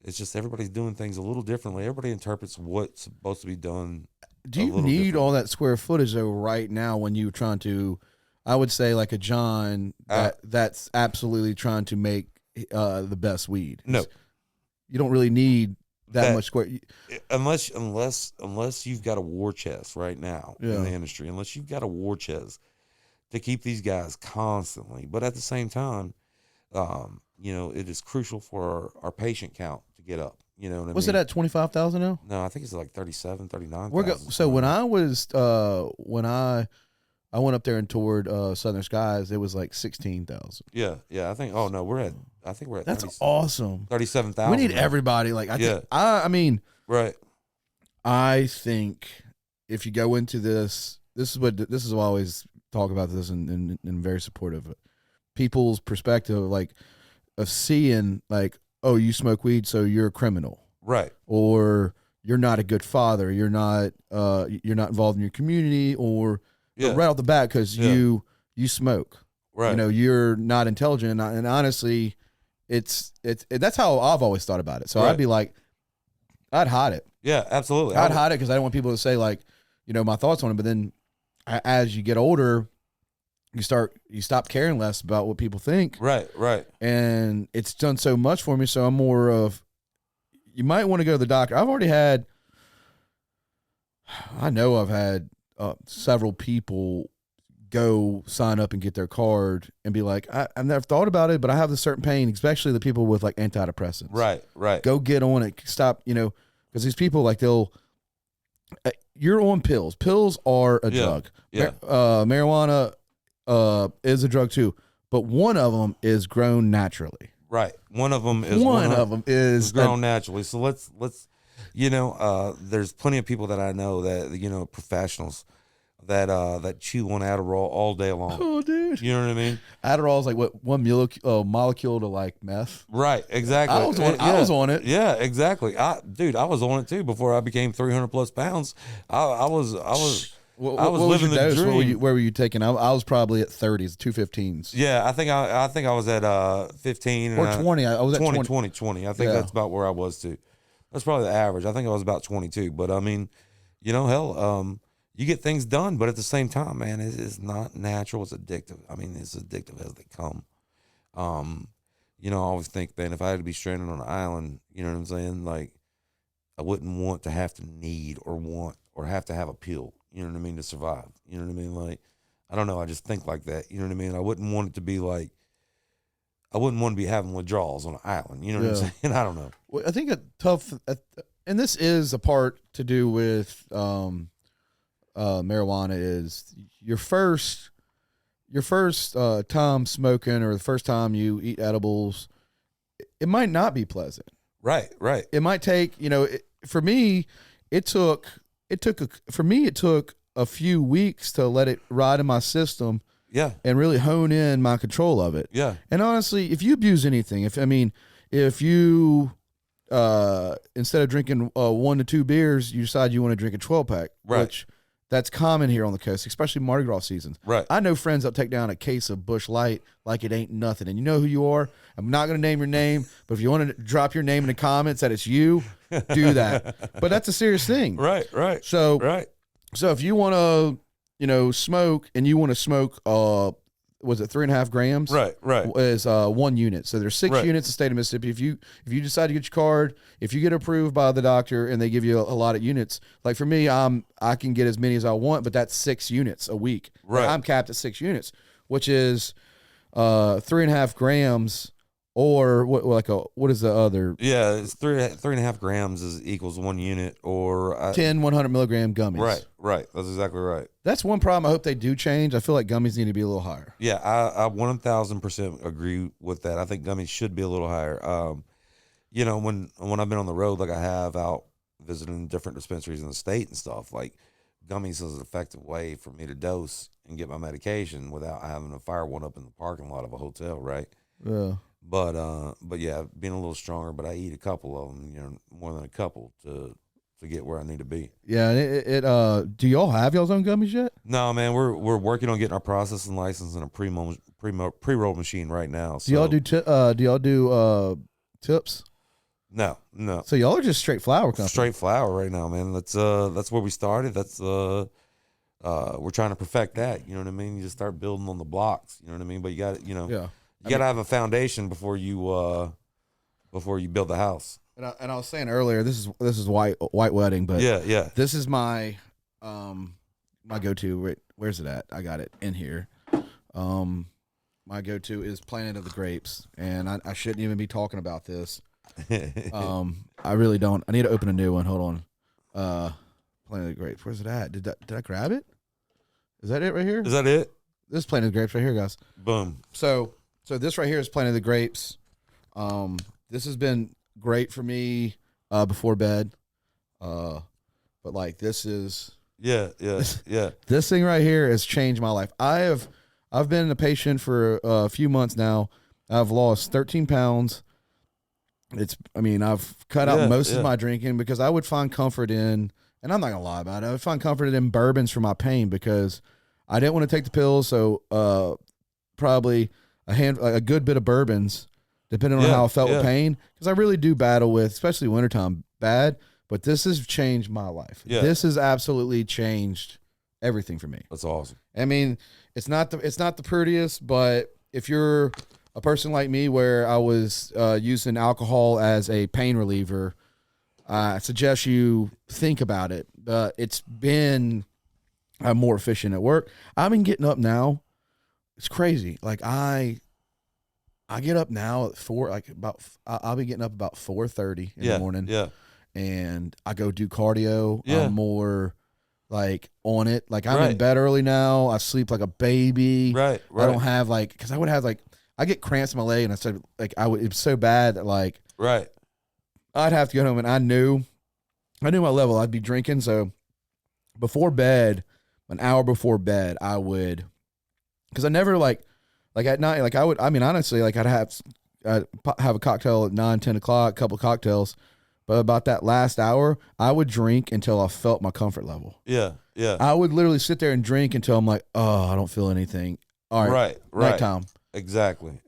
it's just everybody's doing things a little differently. Everybody interprets what's supposed to be done Do you need all that square footage though right now when you're trying to? I would say like a John that's absolutely trying to make the best weed. No, you don't really need that much square. Unless you've got a war chest right now in the industry. Unless you've got a war chest to keep these guys constantly, but at the same time, it is crucial for our patient count to get up. You know what I mean? Was it at 25,000 now? No, I think it's like 37, 39,000. So when I was when I went up there and toured Southern Skies, it was like 16,000. Yeah. I think. Oh no, we're at That's 30, awesome. 37,000. We need everybody. Like I mean, right. I think if you go into this is what I always talk about this and very supportive of people's perspective, like of seeing like, oh, you smoke weed, so you're a criminal, right? Or you're not a good father. You're not involved in your community, or right off the bat because you smoke, right? You're not intelligent, and honestly, it's that's how I've always thought about it. So I'd be like, I'd hide it. Yeah, absolutely. I'd hide it because I don't want people to say like, my thoughts on it. But then, as you get older, you stop caring less about what people think. Right. And it's done so much for me. So I'm more of, you might want to go to the doctor. I know I've had several people go sign up and get their card and be like, I've never thought about it, but I have this certain pain, especially the people with like antidepressants. Right. Go get on it. Stop, because these people like you're on pills. Pills are a drug. Yeah. Marijuana is a drug too, but one of them is grown naturally. Right. One of them is grown naturally. So let's there's plenty of people that I know that professionals that chew on Adderall all day long. Oh, dude. You know what I mean? Adderall is like what, one molecule to like meth. Right. Exactly. I was on it. Yeah. Exactly. I was on it too before I became 300 plus pounds. I was living the dream. Where were you taking? I was probably at 30s, 215s. Yeah, I think I was at 15 or 20. I was at 20. I think that's about where I was too. That's probably the average. I think I was about 22. But I mean, hell, you get things done, but at the same time, man, it is not natural. It's addictive. I mean, it's addictive as they come. I always think, man, if I had to be stranded on an island, you know what I'm saying? Like, I wouldn't want to have to need or have to have a pill. You know what I mean, to survive. You know what I mean? Like, I don't know. I just think like that. You know what I mean? I wouldn't want it to be like, I wouldn't want to be having withdrawals on an island. You know what I'm saying? I don't know. Well, I think and this is a part to do with marijuana is your first time smoking or the first time you eat edibles, it might not be pleasant. Right. It might take, for me, it took a few weeks to let it ride in my system. Yeah. And really hone in my control of it. Yeah. And honestly, if you abuse anything, if you instead of drinking 1 to 2 beers, you decide you want to drink a 12-pack, which that's common here on the coast, especially Mardi Gras seasons. Right. I know friends that take down a case of Busch Light like it ain't nothing. And you know who you are. I'm not going to name your name, but if you want to drop your name in the comments that it's you, do that. But that's a serious thing. Right. So if you want to, smoke and you want to smoke, was it 3.5 grams? Right. Is 1 unit. So there's 6 units in the state of Mississippi. If you decide to get your card, if you get approved by the doctor and they give you a lot of units, like for me, I can get as many as I want, but that's 6 units a week. Right. I'm capped at 6 units, which is 3.5 grams. Or what is the other? Yeah, it's 3.5 grams equals 1 unit, or 10 100 milligram gummies. Right. That's exactly right. That's one problem. I hope they do change. I feel like gummies need to be a little higher. Yeah, I 1,000% agree with that. I think gummies should be a little higher. When I've been on the road, like I have out visiting different dispensaries in the state and stuff, like gummies is an effective way for me to dose and get my medication without having to fire one up in the parking lot of a hotel. Right. Yeah. But yeah, being a little stronger. But I eat a couple of them, more than a couple to get where I need to be. Yeah. Do y'all have y'all's own gummies yet? No, man. We're working on getting our processing license and a pre-roll machine right now. So. Do y'all do tips? No, no. So y'all are just straight flower company. Straight flower right now, man. That's where we started. That's we're trying to perfect that. You know what I mean? You just start building on the blocks. You know what I mean? But you got you got to have a foundation before you build the house. And I was saying earlier, this is white wedding, but yeah. This is my my go-to. Where's it at? I got it in here. My go-to is Planet of the Grapes, and I shouldn't even be talking about this. I really don't. I need to open a new one. Hold on. Planet of the Grapes. Where's it at? Did I grab it? Is that it right here? Is that it? This is Planet of the Grapes right here, guys. Boom. So this right here is Planet of the Grapes. This has been great for me before bed. But like this is yeah. This thing right here has changed my life. I've been a patient for a few months now. I've lost 13 pounds. I've cut out most of my drinking because I would find comfort in, and I'm not gonna lie about it, I would find comfort in bourbons for my pain because I didn't want to take the pills. So probably a good bit of bourbons, depending on how I felt with pain, because I really do battle with, especially wintertime, bad. But this has changed my life. Yeah. This has absolutely changed everything for me. That's awesome. I mean, it's not the prettiest, but if you're a person like me where I was using alcohol as a pain reliever, I suggest you think about it. It's been more efficient at work. I've been getting up now. It's crazy. Like I get up now at 4, like I'll be getting up about 4:30 in the morning. Yeah. And I go do cardio. Yeah. I'm more like on it. Like I'm in bed early now. I sleep like a baby. Right. I don't have because I would have I get cramps in my leg, and I said it's so bad that I'd have to go home, and I knew my level. I'd be drinking, so before bed, an hour before bed, I would, because I never at night, honestly, I'd have a cocktail at 9, 10 o'clock, a couple of cocktails. But about that last hour, I would drink until I felt my comfort level. Yeah. I would literally sit there and drink until I'm like, oh, I don't feel anything. All right. Right time. Exactly.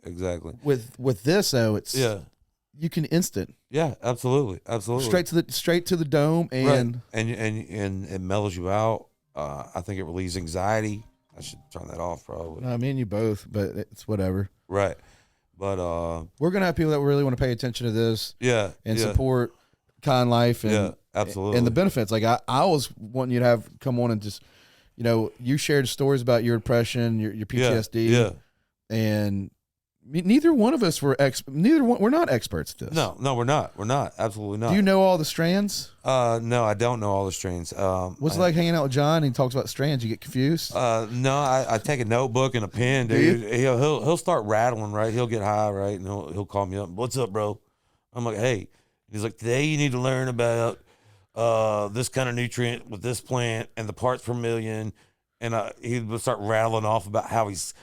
With this though, it's you can instant. Yeah, absolutely. Straight to the dome, and and it mellows you out. I think it relieves anxiety. I should turn that off probably. I mean, you both, but it's whatever. Right. But we're gonna have people that really want to pay attention to this. And support Kind Life and absolutely, and the benefits. Like I was wanting you to come on and just, you shared stories about your depression, your PTSD, and neither one of us were we're not experts at this. No, we're not, absolutely not. Do you know all the strands? No, I don't know all the strands. What's it like hanging out with John and he talks about strands? You get confused? No, I take a notebook and a pen, dude. He'll start rattling, right? He'll get high, right? And he'll call me up. What's up, bro? I'm like, hey. He's like, today you need to learn about this kind of nutrient with this plant and the parts per million. And he would start rattling off about how he's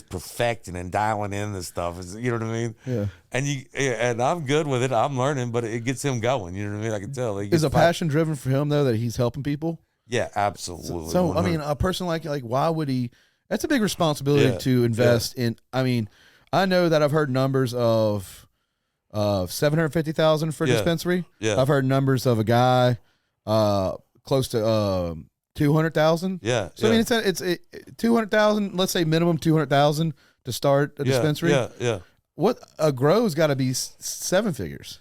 perfecting and dialing in this stuff. You know what I mean? Yeah. And I'm good with it. I'm learning, but it gets him going. You know what I mean? I can tell. Is a passion driven for him though, that he's helping people? Yeah, absolutely. So 100. I mean, a person like why would he? That's a big responsibility to invest in. I mean, I know that I've heard numbers of 750,000 for dispensary. Yeah. I've heard numbers of a guy close to 200,000. Yeah. So I mean, it's 200,000. Let's say minimum 200,000 to start a dispensary. Yeah. What a grow's got to be 7 figures.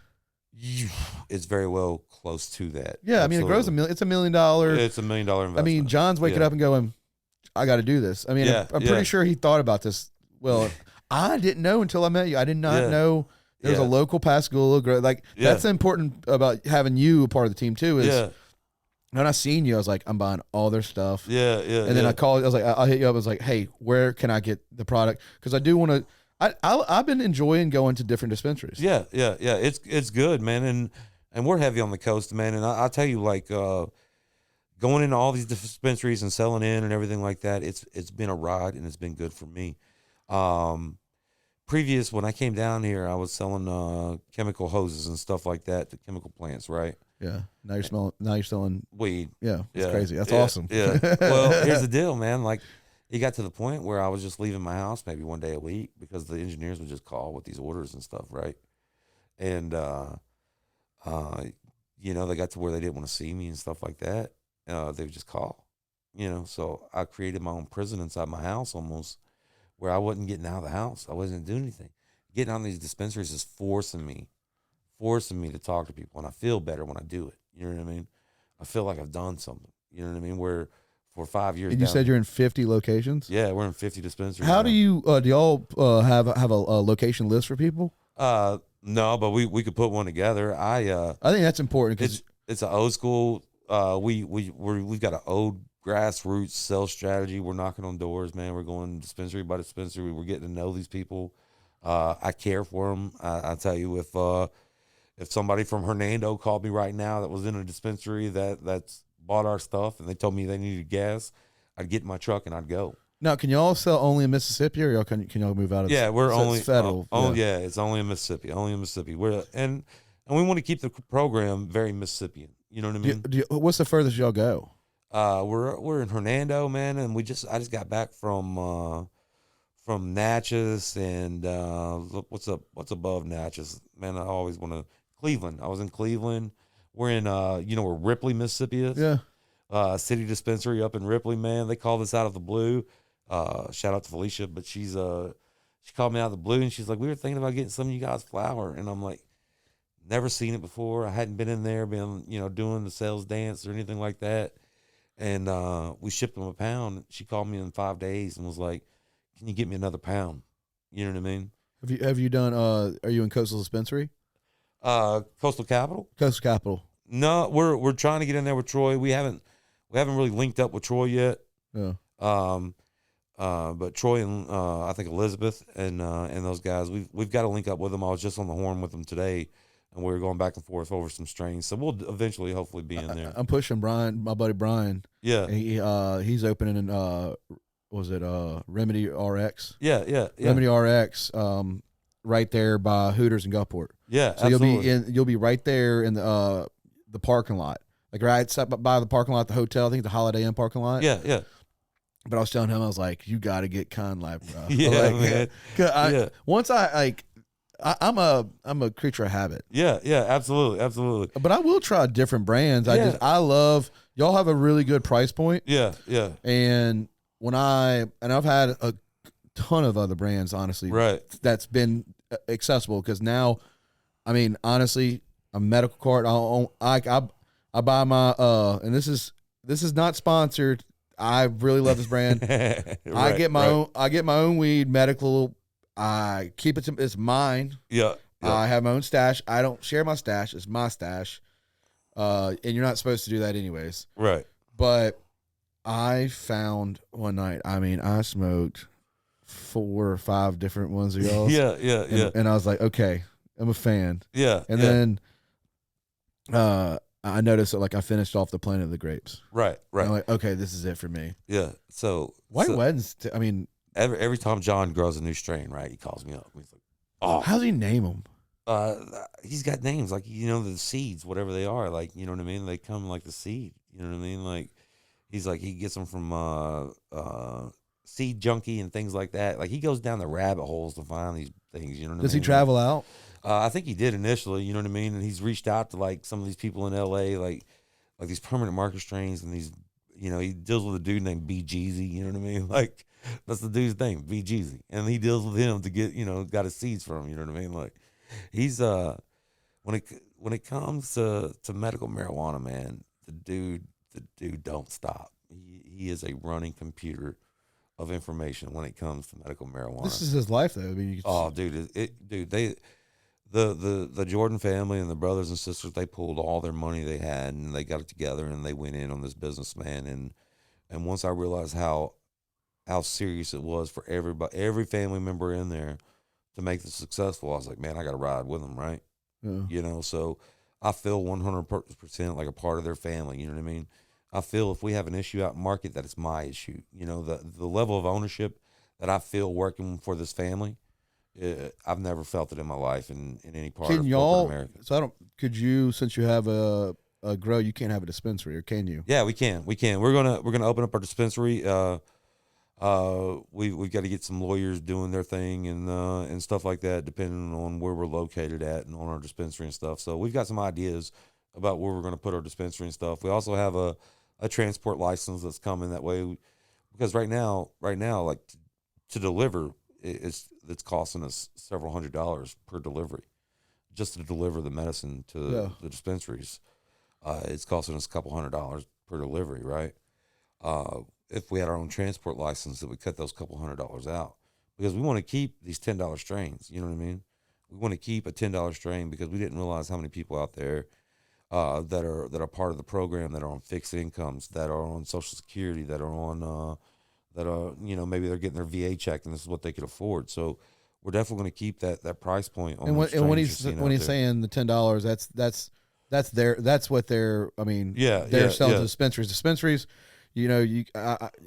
It's very well close to that. Yeah, absolutely. I mean, it grows it's $1 million. It's $1 million investment. I mean, John's waking up and going, I got to do this. I mean, I'm pretty sure he thought about this. Well, I didn't know until I met you. I did not know. There's a local Pascagoula. That's important about having you a part of the team too. Is when I seen you, I was like, I'm buying all their stuff. Yeah. And then I called. I was like, I'll hit you up. I was like, hey, where can I get the product? Because I do want to. I've been enjoying going to different dispensaries. Yeah. It's good, man, and we're heavy on the coast, man. And I'll tell you, going into all these dispensaries and selling in and everything like that, it's been a ride and it's been good for me. Previous, when I came down here, I was selling chemical hoses and stuff like that to chemical plants, right? Yeah. Now you're selling weed. Yeah. It's crazy. That's awesome. Yeah. Well, here's the deal, man. It got to the point where I was just leaving my house maybe one day a week because the engineers would just call with these orders and stuff, right? And they got to where they didn't want to see me and stuff like that. They would just call, So I created my own prison inside my house almost, where I wasn't getting out of the house. I wasn't doing anything. Getting on these dispensaries is forcing me to talk to people, and I feel better when I do it. You know what I mean? I feel like I've done something. You know what I mean? Where for 5 years. And you said you're in 50 locations? Yeah, we're in 50 dispensaries. How do you do y'all have a location list for people? No, but we could put one together. I think that's important because it's an old school. We've got an old grassroots sales strategy. We're knocking on doors, man. We're going dispensary by dispensary. We're getting to know these people. I care for them. I tell you, if somebody from Hernando called me right now that was in a dispensary that's bought our stuff and they told me they needed gas, I'd get in my truck and I'd go. Now, can y'all sell only in Mississippi, or can y'all move out of? Yeah, we're only federal. Yeah, it's only in Mississippi. Only in Mississippi. And we want to keep the program very Mississippian. You know what I mean? What's the furthest y'all go? We're in Hernando, man, and I just got back from Natchez and what's above Natchez, man. I always want to Cleveland. I was in Cleveland. We're in where Ripley, Mississippi is. Yeah. City dispensary up in Ripley, man. They called us out of the blue. Shout out to Felicia, but she called me out of the blue and she's like, we were thinking about getting some of you guys flour, and I'm like, never seen it before. I hadn't been in there, doing the sales dance or anything like that. And we shipped them a pound. She called me in 5 days and was like, can you get me another pound? You know what I mean? Have you done? Are you in Coastal Dispensary? Coastal Capital. Coastal Capital. No, we're trying to get in there with Troy. We haven't really linked up with Troy yet. Yeah. But Troy and I think Elizabeth and those guys, we've got to link up with them. I was just on the horn with them today, and we were going back and forth over some strains. So we'll eventually, hopefully, be in there. I'm pushing Brian, my buddy Brian. Yeah. He's opening in Remedy RX? Yeah. Remedy RX, right there by Hooters and Gulfport. Yeah, so absolutely. you'll be right there in the parking lot, like right by the parking lot at the hotel. I think the Holiday Inn parking lot. Yeah. But I was telling him, I was like, you got to get Con Life, bro. Yeah, man. Once I'm a creature of habit. Yeah, absolutely. But I will try different brands. I love y'all have a really good price point. Yeah. And I've had a ton of other brands, honestly. Right. That's been accessible because now, I mean, honestly, a medical card. I buy my and this is not sponsored. I really love this brand. I get my own weed, medical. I keep it. It's mine. Yeah. I have my own stash. I don't share my stash. It's my stash. And you're not supposed to do that anyways. Right. But I found one night, I smoked 4 or 5 different ones of y'all. Yeah. And I was like, okay, I'm a fan. Yeah. And then I noticed that I finished off the Planet of the Grapes. Right. I'm like, okay, this is it for me. Yeah. So White Weddings, every time John grows a new strain, right, he calls me up. He's like, oh, how does he name them? He's got names like, the seeds, whatever they are, like, you know what I mean? They come like the seed, you know what I mean? Like, he's like, he gets them from Seed Junkie and things like that. Like, he goes down the rabbit holes to find these things, you know what I mean? Does he travel out? I think he did initially, you know what I mean? And he's reached out to like some of these people in LA, like these permanent marker strains, and these, he deals with a dude named B Jeezy, you know what I mean? Like, that's the dude's name, B Jeezy. And he deals with him to get, got his seeds from him, you know what I mean? Like, he's when it comes to medical marijuana, man, the dude don't stop. He is a running computer of information when it comes to medical marijuana. This is his life, though. The Jordan family and the brothers and sisters, they pulled all their money they had and they got it together and they went in on this business, man. And once I realized how serious it was for every family member in there to make this successful, I was like, man, I got to ride with them, right? Yeah. So I feel 100% like a part of their family. You know what I mean? I feel if we have an issue out in market, that it's my issue. The level of ownership that I feel working for this family, I've never felt it in my life in any part of corporate America. So could you, since you have a grow, you can't have a dispensary, or can you? Yeah, we can. We're gonna open up our dispensary. We've got to get some lawyers doing their thing and stuff like that, depending on where we're located at and on our dispensary and stuff. So we've got some ideas about where we're going to put our dispensary and stuff. We also have a transport license that's coming that way, because right now, like to deliver, it's costing us several $100s per delivery, just to deliver the medicine to the dispensaries. It's costing us a couple $100s per delivery, right? If we had our own transport license, that would cut those couple $100s out, because we want to keep these $10 strains. You know what I mean? We want to keep a $10 strain, because we didn't realize how many people out there that are part of the program, that are on fixed incomes, that are on Social Security, that are on that are, you know, maybe they're getting their VA check and this is what they could afford. So we're definitely going to keep that price point on. And when he's saying the $10, that's what they're, I mean, they're selling to dispensaries. You know,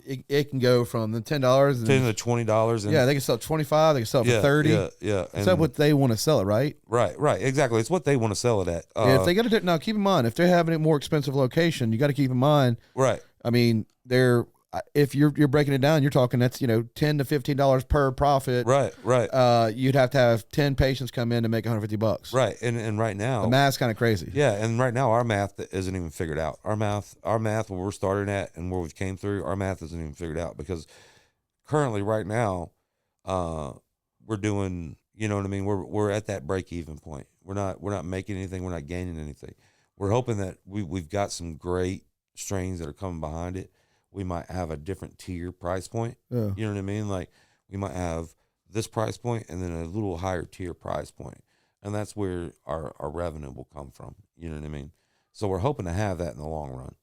it can go from the $10 $10 to $20. And they can sell 25. They can sell it for 30. Yeah. Is that what they want to sell it, right? Right. Exactly. It's what they want to sell it at. If they got to do, now keep in mind, if they're having a more expensive location, you got to keep in mind. Right. I mean, if you're breaking it down, you're talking that's, you know, $10 to $15 per profit. Right. You'd have to have 10 patients come in to make $150. Right. And right now, the math's kind of crazy. Yeah. And right now, our math isn't even figured out. Our math, where we're starting at and where we've came through, our math isn't even figured out, because currently, right now, we're doing, you know what I mean? We're at that break even point. We're not making anything. We're not gaining anything. We're hoping that we've got some great strains that are coming behind it. We might have a different tier price point. Yeah. You know what I mean? Like, we might have this price point and then a little higher tier price point. And that's where our revenue will come from. You know what I mean? So we're hoping to have that in the long run.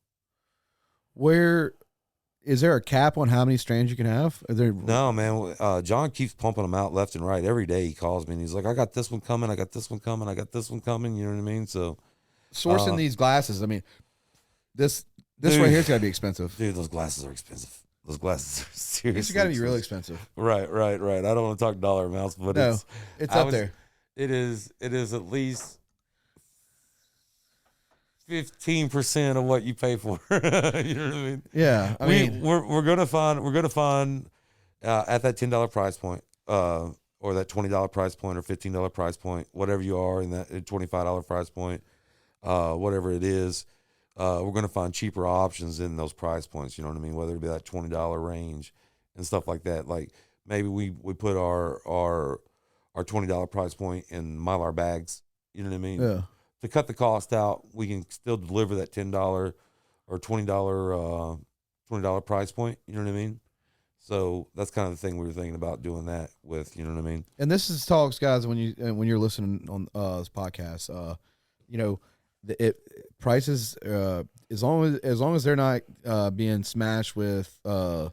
Is there a cap on how many strains you can have? No, man. John keeps pumping them out left and right. Every day he calls me and he's like, I got this one coming. I got this one coming. I got this one coming. You know what I mean? So sourcing these glasses, I mean, this right here's got to be expensive. Dude, those glasses are expensive. Those glasses are seriously It's got to be really expensive. Right. I don't want to talk dollar amounts, but it's up there. It is at least 15% of what you pay for. You know what I mean? Yeah. I mean, we're gonna find at that $10 price point, or that $20 price point, or $15 price point, whatever you are in that $25 price point, whatever it is. We're going to find cheaper options in those price points. You know what I mean? Whether it be that $20 range and stuff like that. Like, maybe we put our $20 price point in Mylar bags. You know what I mean? Yeah. To cut the cost out, we can still deliver that $10 or $20 price point. You know what I mean? So that's kind of the thing we were thinking about doing that with. You know what I mean? And this is talks, guys. When you're listening on this podcast, you know. Prices, as long as they're not being smashed with, you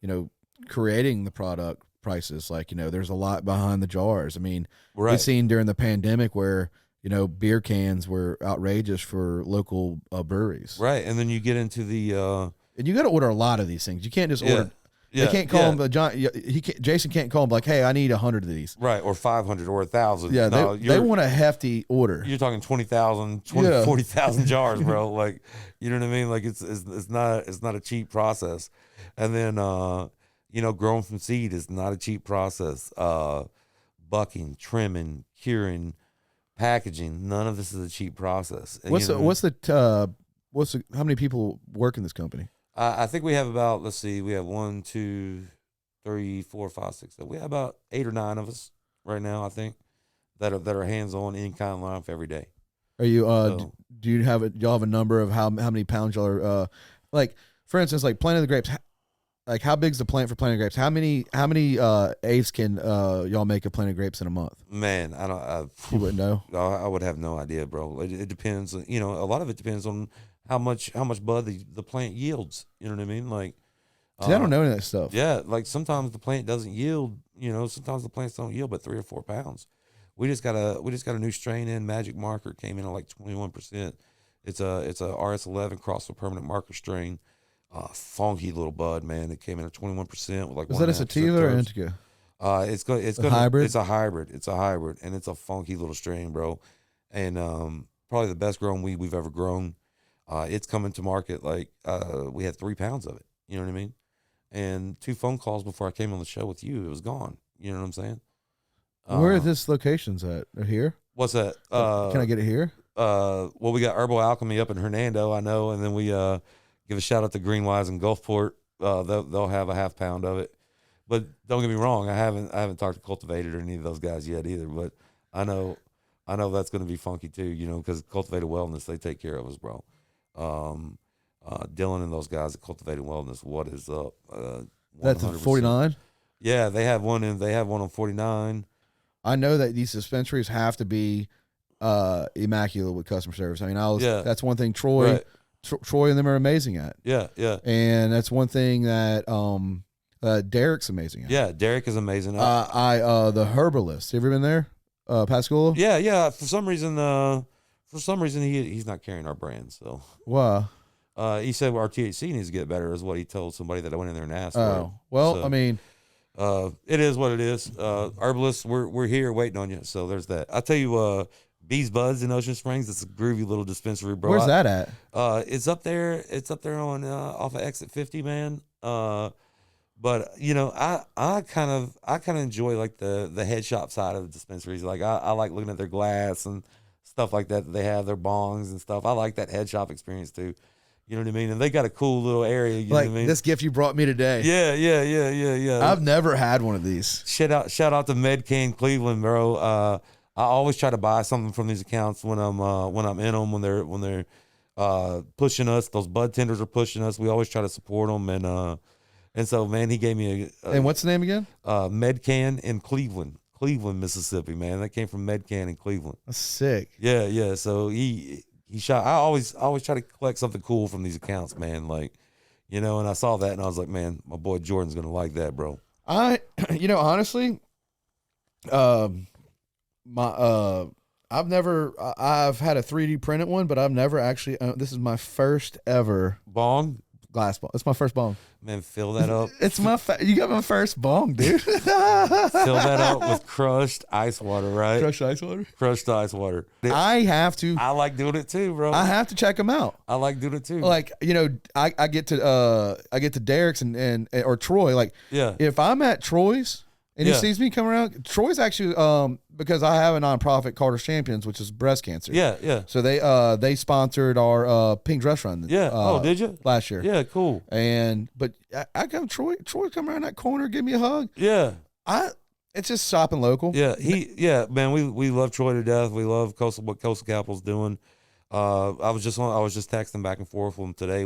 know, creating the product prices. Like, you know, there's a lot behind the jars. I mean, we've seen during the pandemic where, you know, beer cans were outrageous for local breweries. Right, and then you get into the and you got to order a lot of these things. You can't just order. Yeah, they can't call him. Jason can't call him like, hey, I need 100 of these. Right, or 500 or 1,000. Yeah, no, they want a hefty order. You're talking 20,000, 40,000 jars, bro. Like, you know what I mean? Like, it's not a cheap process. And then you know, growing from seed is not a cheap process. Bucking, trimming, curing, packaging, none of this is a cheap process. And, how many people work in this company? I think we have about, let's see, we have 1, 2, 3, 4, 5, 6, 7. We have about 8 or 9 of us right now, I think, that are hands-on in kind life every day. Are you do y'all have a number of how many pounds y'all are like, for instance, like planting the grapes, like how big's the plant for planting grapes? How many eighths can y'all make of planted grapes in a month? Man, you wouldn't know. I would have no idea, bro. It depends. You know, a lot of it depends on how much bud the plant yields. You know what I mean? Like, see, I don't know any of that stuff. Yeah, like sometimes the plant doesn't yield. You know, sometimes the plants don't yield but 3 or 4 pounds. We just got a new strain in. Magic Marker came in at like 21%. It's a RS11 cross with permanent marker strain. Funky little bud, man. It came in at 21% with like. Is that a sativa or indica? It's a hybrid. It's a hybrid, and it's a funky little strain, bro. And probably the best grown weed we've ever grown. It's coming to market like we had 3 pounds of it. You know what I mean? And 2 phone calls before I came on the show with you, it was gone. You know what I'm saying? Where are this locations at? Here? What's that? Can I get it here? we got Herbal Alchemy up in Hernando, I know, and then we give a shout out to Greenwise in Gulfport. They'll have a half pound of it. But don't get me wrong, I haven't talked to Cultivated or any of those guys yet either. But I know that's going to be funky too, you know, because Cultivated Wellness, they take care of us, bro. Dylan and those guys at Cultivated Wellness, what is up? That's 49. Yeah, they have one on 49. I know that these dispensaries have to be immaculate with customer service. I mean, that's one thing Troy and them are amazing at. Yeah, yeah. And that's one thing that Derek's amazing at. Yeah, Derek is amazing. The Herbalist. You ever been there? Pascagoula? Yeah. For some reason he's not carrying our brand. So wow. He said our THC needs to get better, is what he told somebody that I went in there and asked. Oh, well, so, I mean, it is what it is. Herbalists, we're here waiting on you. So there's that. I'll tell you, Bees Buds in Ocean Springs. It's a groovy little dispensary, bro. Where's that at? It's up there. It's up there on off of Exit 50, man. But you know, I kind of enjoy like the head shop side of the dispensaries. Like I like looking at their glass and stuff like that. They have their bongs and stuff. I like that head shop experience too. You know what I mean? And they got a cool little area. You know what I mean? This gift you brought me today. Yeah. I've never had one of these. Shout out to MedCan Cleveland, bro. I always try to buy something from these accounts when I'm in them, when they're pushing us. Those bud tenders are pushing us. We always try to support them, and so man, he gave me and what's the name again? MedCan in Cleveland, Mississippi. Man, that came from MedCan in Cleveland. That's sick. Yeah. So he shot. I always try to collect something cool from these accounts, man. Like, you know, and I saw that and I was like, man, my boy Jordan's gonna like that, bro. Honestly, I've had a 3D printed one, but I've never actually. This is my first ever bong. Glass bong. It's my first bong. Man, fill that up. It's you got my first bong, dude. Fill that up with crushed ice water, right? Crushed ice water. Crushed ice water. I have to. I like doing it too, bro. I have to check them out. I like doing it too. Like, you know, I get to Derek's and or Troy. Like, yeah. If I'm at Troy's and he sees me come around, Troy's actually because I have a nonprofit, Carter's Champions, which is breast cancer. Yeah. So they sponsored our pink dress run. Yeah. Did you? Last year? Yeah, cool. But I come Troy come around that corner, give me a hug. Yeah. It's just shopping local. Yeah. Man, we love Troy to death. We love what Coastal Capital's doing. I was just texting back and forth with him today.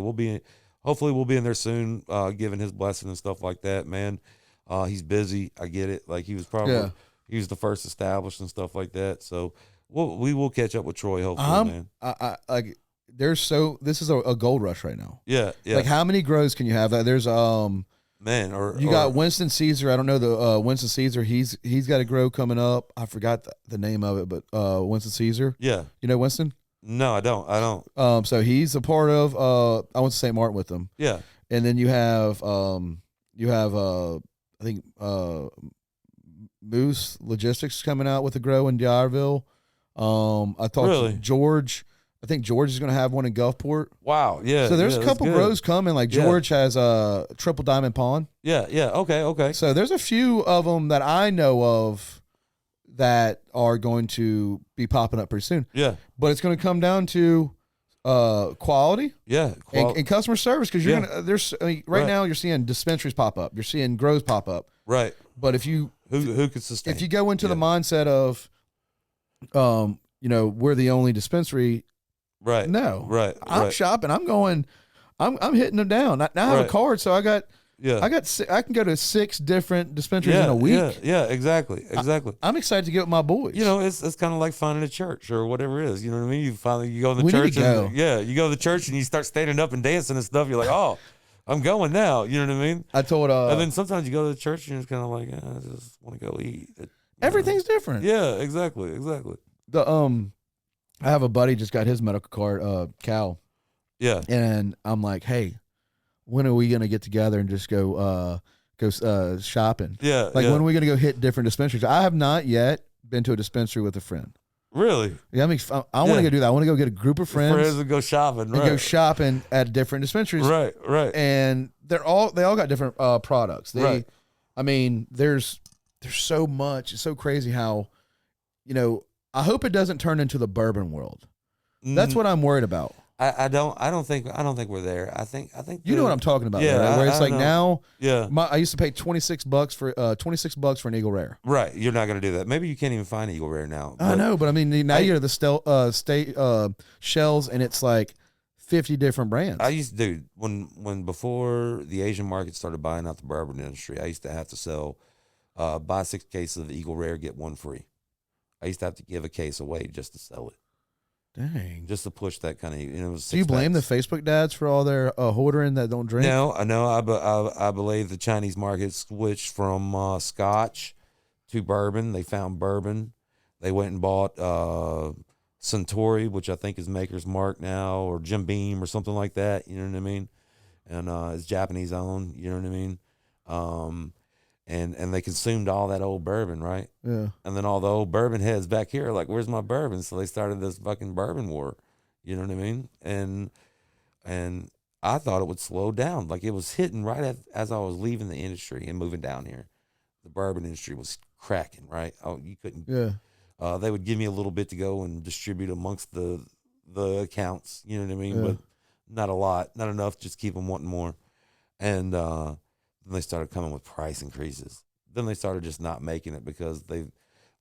Hopefully we'll be in there soon, giving his blessing and stuff like that, man. He's busy. I get it. Like he was the first established and stuff like that. So we will catch up with Troy hopefully, man. This is a gold rush right now. Yeah. Like how many grows can you have? There's you got Winston Caesar. I don't know the Winston Caesar. He's got a grow coming up. I forgot the name of it, but Winston Caesar. Yeah. You know Winston? No, I don't. So he's a part of. I went to St. Martin with them. Yeah. And then you have I think Moose Logistics coming out with a grow in Dyersville. I talked to George. I think George is going to have one in Gulfport. Wow, yeah. So there's a couple grows coming. Like George has a Triple Diamond Pond. Yeah. Okay. So there's a few of them that I know of that are going to be popping up pretty soon. Yeah. But it's going to come down to quality. Yeah. And customer service, because now you're seeing dispensaries pop up. You're seeing grows pop up. Right. But if you who could sustain? If you go into the mindset of, we're the only dispensary. Right. No. Right. I'm shopping. I'm going. I'm hitting them down. Now I have a card, so I can go to 6 different dispensaries in a week. Yeah. Exactly. I'm excited to get with my boys. You know, it's kind of like finding a church or whatever it is. You know what I mean? You go to the we church. Need to go. You go to the church and you start standing up and dancing and stuff. You're like, oh, I'm going now. You know what I mean? I told. And then sometimes you go to the church and you're just kind of like, I just want to go eat. Everything's different. Yeah. Exactly. I have a buddy just got his medical card, Cal. Yeah. And I'm like, hey, when are we gonna get together and just go shopping? Yeah. When are we gonna go hit different dispensaries? I have not yet been to a dispensary with a friend. Really? Yeah, I want to go do that. I want to go get a group of friends and go shopping. And go shopping at different dispensaries. Right. And they all got different products. I mean, there's so much. It's so crazy how, I hope it doesn't turn into the bourbon world. That's what I'm worried about. I don't think we're there. I think You know what I'm talking about, Yeah, right? Where it's I like know. now. Yeah. I used to pay $26 for an Eagle Rare. Right. You're not gonna do that. Maybe you can't even find Eagle Rare now. I know, but I mean, now you're at the state shells, and it's like 50 different brands. I used to, dude, when before the Asian market started buying out the bourbon industry, I used to have to sell, buy 6 cases of Eagle Rare, get 1 free. I used to have to give a case away just to sell it. Dang. Just to push that kind of, it was 6 Do you blame packs. the Facebook dads for all their hoarding that don't drink? No, I know. I believe the Chinese market switched from Scotch to bourbon. They found bourbon. They went and bought Suntory, which I think is Maker's Mark now, or Jim Beam or something like that. You know what I mean? And it's Japanese owned. You know what I mean? And they consumed all that old bourbon, right? Yeah. And then all the old bourbon heads back here are like, where's my bourbon? So they started this fucking bourbon war. You know what I mean? And I thought it would slow down. Like, it was hitting right as I was leaving the industry and moving down here. The bourbon industry was cracking, right? Oh, you couldn't. Yeah. They would give me a little bit to go and distribute amongst the accounts. You know what I mean? Yeah. But not a lot, not enough. Just keep them wanting more. And then they started coming with price increases. Then they started just not making it because they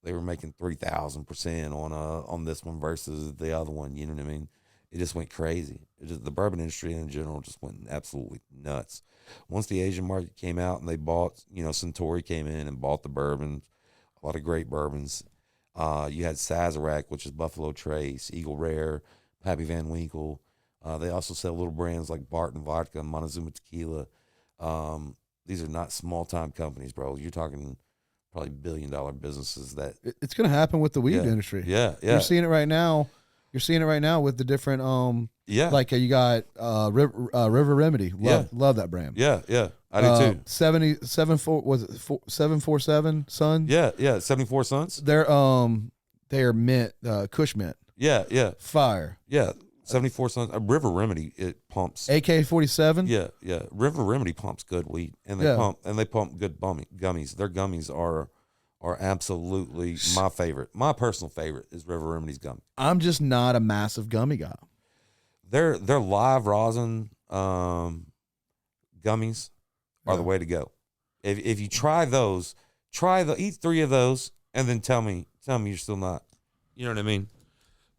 were making 3,000% on this one versus the other one. You know what I mean? It just went crazy. The bourbon industry in general just went absolutely nuts. Once the Asian market came out and they bought, Suntory came in and bought the bourbons, a lot of great bourbons. You had Sazerac, which is Buffalo Trace, Eagle Rare, Pappy Van Winkle. They also sell little brands like Barton Vodka, Montezuma Tequila. These are not small-time companies, bro. You're talking probably billion-dollar businesses that... It's going to happen with the weed industry. Yeah. You're seeing it right now. You're seeing it right now with the different... Like you got River Remedy. Love that brand. Yeah. I do too. 747 Sun? Yeah. 74 Sons? They're mint, Kush mint. Yeah. Fire. Yeah. 74 Sons. River Remedy, it pumps. AK-47? Yeah. River Remedy pumps good weed, and they pump good gummies. Their gummies are absolutely my favorite. My personal favorite is River Remedy's gummy. I'm just not a massive gummy guy. Their live rosin gummies are the way to go. If you try those, eat 3 of those, and then tell me you're still not. You know what I mean?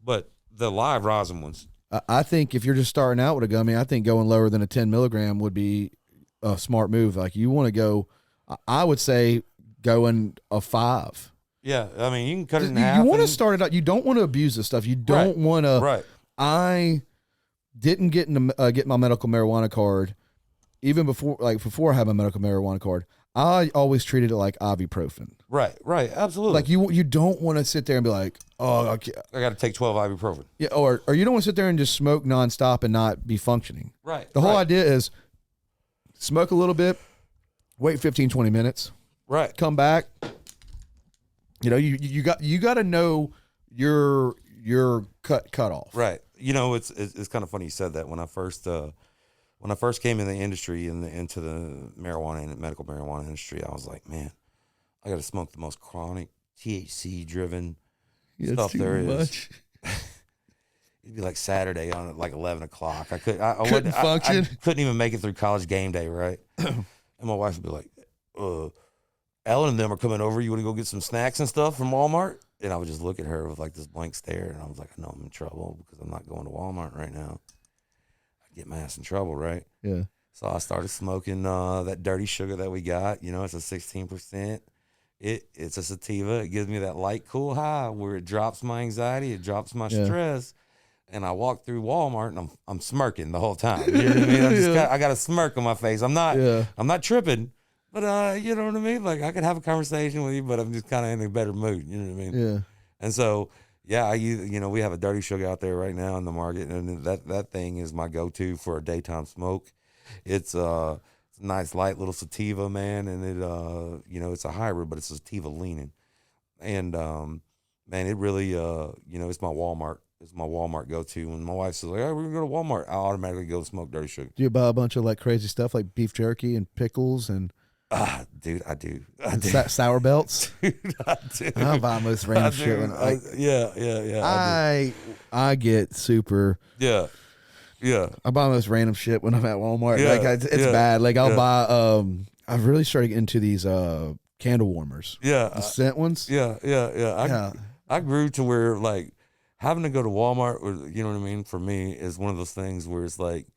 But the live rosin ones. I think if you're just starting out with a gummy, I think going lower than a 10 milligram would be a smart move. Like, you want to go, I would say going a 5. Yeah, I mean, you can cut it in half. You want to start it out. You don't want to abuse this stuff. You don't want to. Right. I didn't get my medical marijuana card, even before I had my medical marijuana card. I always treated it like ibuprofen. Right, absolutely. Like, you don't want to sit there and be like, oh, okay. I got to take 12 ibuprofen. Yeah, or you don't want to sit there and just smoke nonstop and not be functioning. Right. The whole idea is smoke a little bit, wait 15, 20 minutes. Right. Come back. You got to know your cut off. Right. It's kind of funny you said that. When I first came in the industry into the marijuana and medical marijuana industry, I was like, man, I got to smoke the most chronic THC driven stuff there is. It'd be like Saturday on at like 11 o'clock. I couldn't function. I couldn't even make it through college game day. Right. And my wife would be like, Ellen and them are coming over. You want to go get some snacks and stuff from Walmart? And I would just look at her with like this blank stare. And I was like, I know I'm in trouble because I'm not going to Walmart right now. I get my ass in trouble, right? Yeah. So I started smoking that dirty sugar that we got. It's a 16%. It's a sativa. It gives me that light, cool high where it drops my anxiety. It drops my stress. And I walk through Walmart and I'm smirking the whole time. You know what I mean? I got a smirk on my face. I'm not tripping. But you know what I mean? Like, I could have a conversation with you, but I'm just kind of in a better mood. You know what I mean? Yeah. And so, yeah, we have a dirty sugar out there right now in the market, and that thing is my go-to for a daytime smoke. It's a nice light little sativa, man, and it it's a hybrid, but it's a sativa leaning. And man, it really it's my Walmart. It's my Walmart go-to. When my wife says, like, "Hey, we're gonna go to Walmart," I automatically go smoke dirty sugar. Do you buy a bunch of like crazy stuff like beef jerky and pickles and Dude, I do. Sour belts. Dude, I do. I buy most random shit. When, like, yeah. I get super. Yeah. I buy most random shit when I'm at Walmart. Yeah, Like it's bad. Like I'll buy. I've really started getting into these candle warmers. Yeah. The scent ones. Yeah. I grew to where like having to go to Walmart, or you know what I mean, for me is one of those things where it's like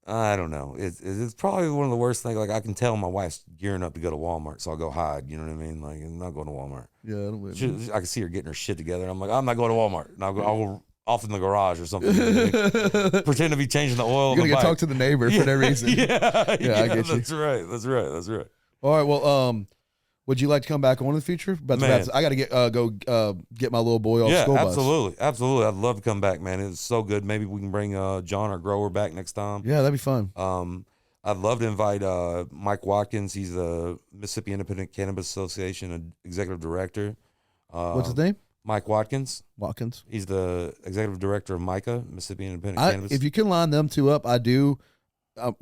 I don't know. It's probably one of the worst things. Like I can tell my wife's gearing up to go to Walmart, so I'll go hide. You know what I mean? Like I'm not going to Walmart. Yeah, I can see her getting her shit together. I'm like, I'm not going to Walmart. And I'll go off in the garage or something. You know what I mean? Pretend to be changing the oil. You're gonna go talk to the neighbor for no reason. Yeah, I get you. That's right. All right. Well, would you like to come back on in the future? But I got to go get my little boy off school bus. Absolutely. I'd love to come back, man. It's so good. Maybe we can bring John, our grower, back next time. Yeah, that'd be fun. I'd love to invite Mike Watkins. He's the Mississippi Independent Cannabis Association executive director. What's his name? Mike Watkins. He's the executive director of MICA, Mississippi Independent Cannabis. If you can line them two up, I do.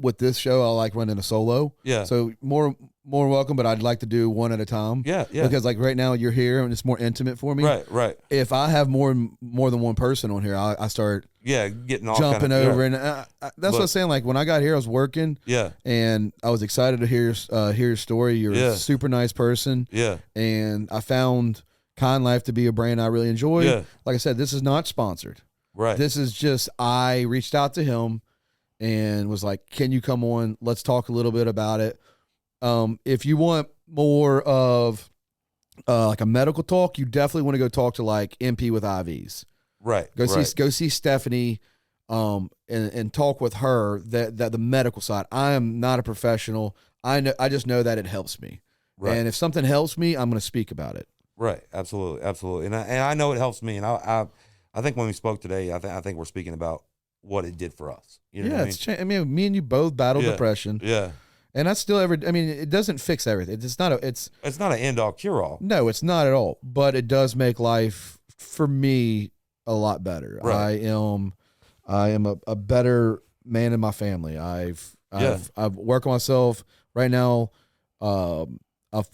With this show, I like running a solo. Yeah. So more welcome, but I'd like to do one at a time. Yeah. Because like right now you're here and it's more intimate for me. Right. If I have more than one person on here, I start getting all jumping over, and that's what I was saying. Like when I got here, I was working. Yeah. And I was excited to hear your story. You're a super nice person. Yeah. And I found Kind Life to be a brand I really enjoy. Yeah. Like I said, this is not sponsored. Right. This is just I reached out to him and was like, can you come on? Let's talk a little bit about it. If you want more of like a medical talk, you definitely want to go talk to like MP with IVs. Right. Go see Stephanie and talk with her that the medical side. I am not a professional. I just know that it helps me. Right. And if something helps me, I'm going to speak about it. Right. Absolutely. And I know it helps me. And I think when we spoke today, I think we're speaking about what it did for us. You know what I mean? Me and you both battled depression. Yeah. And that's still it doesn't fix everything. It's not an end all cure all. No, it's not at all. But it does make life for me a lot better. Right. I am a better man in my family. I've worked on myself right now. I've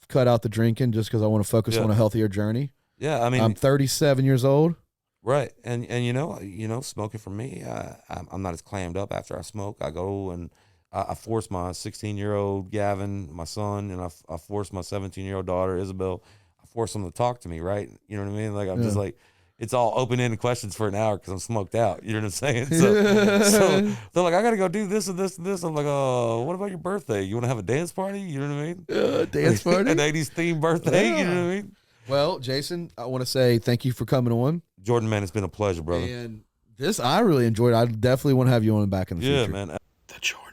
cut out the drinking just because I want to focus on a healthier journey. Yeah. I mean, I'm 37 years old. Right. And you know, smoking for me, I'm not as clammed up after I smoke. I go and I force my 16-year-old Gavin, my son, and I force my 17-year-old daughter, Isabel, I force them to talk to me, right? You know what I mean? Like, I'm just like, it's all open-ended questions for an hour because I'm smoked out. You know what I'm saying? So they're like, I got to go do this and this and this. I'm like, oh, what about your birthday? You want to have a dance party? You know what I mean? Dance party? An 80s themed birthday? You know what I mean? Well, Jason, I want to say thank you for coming on. Jordan, man, it's been a pleasure, brother. And this I really enjoyed. I definitely want to have you on back in the future. Yeah, man. The Jordan.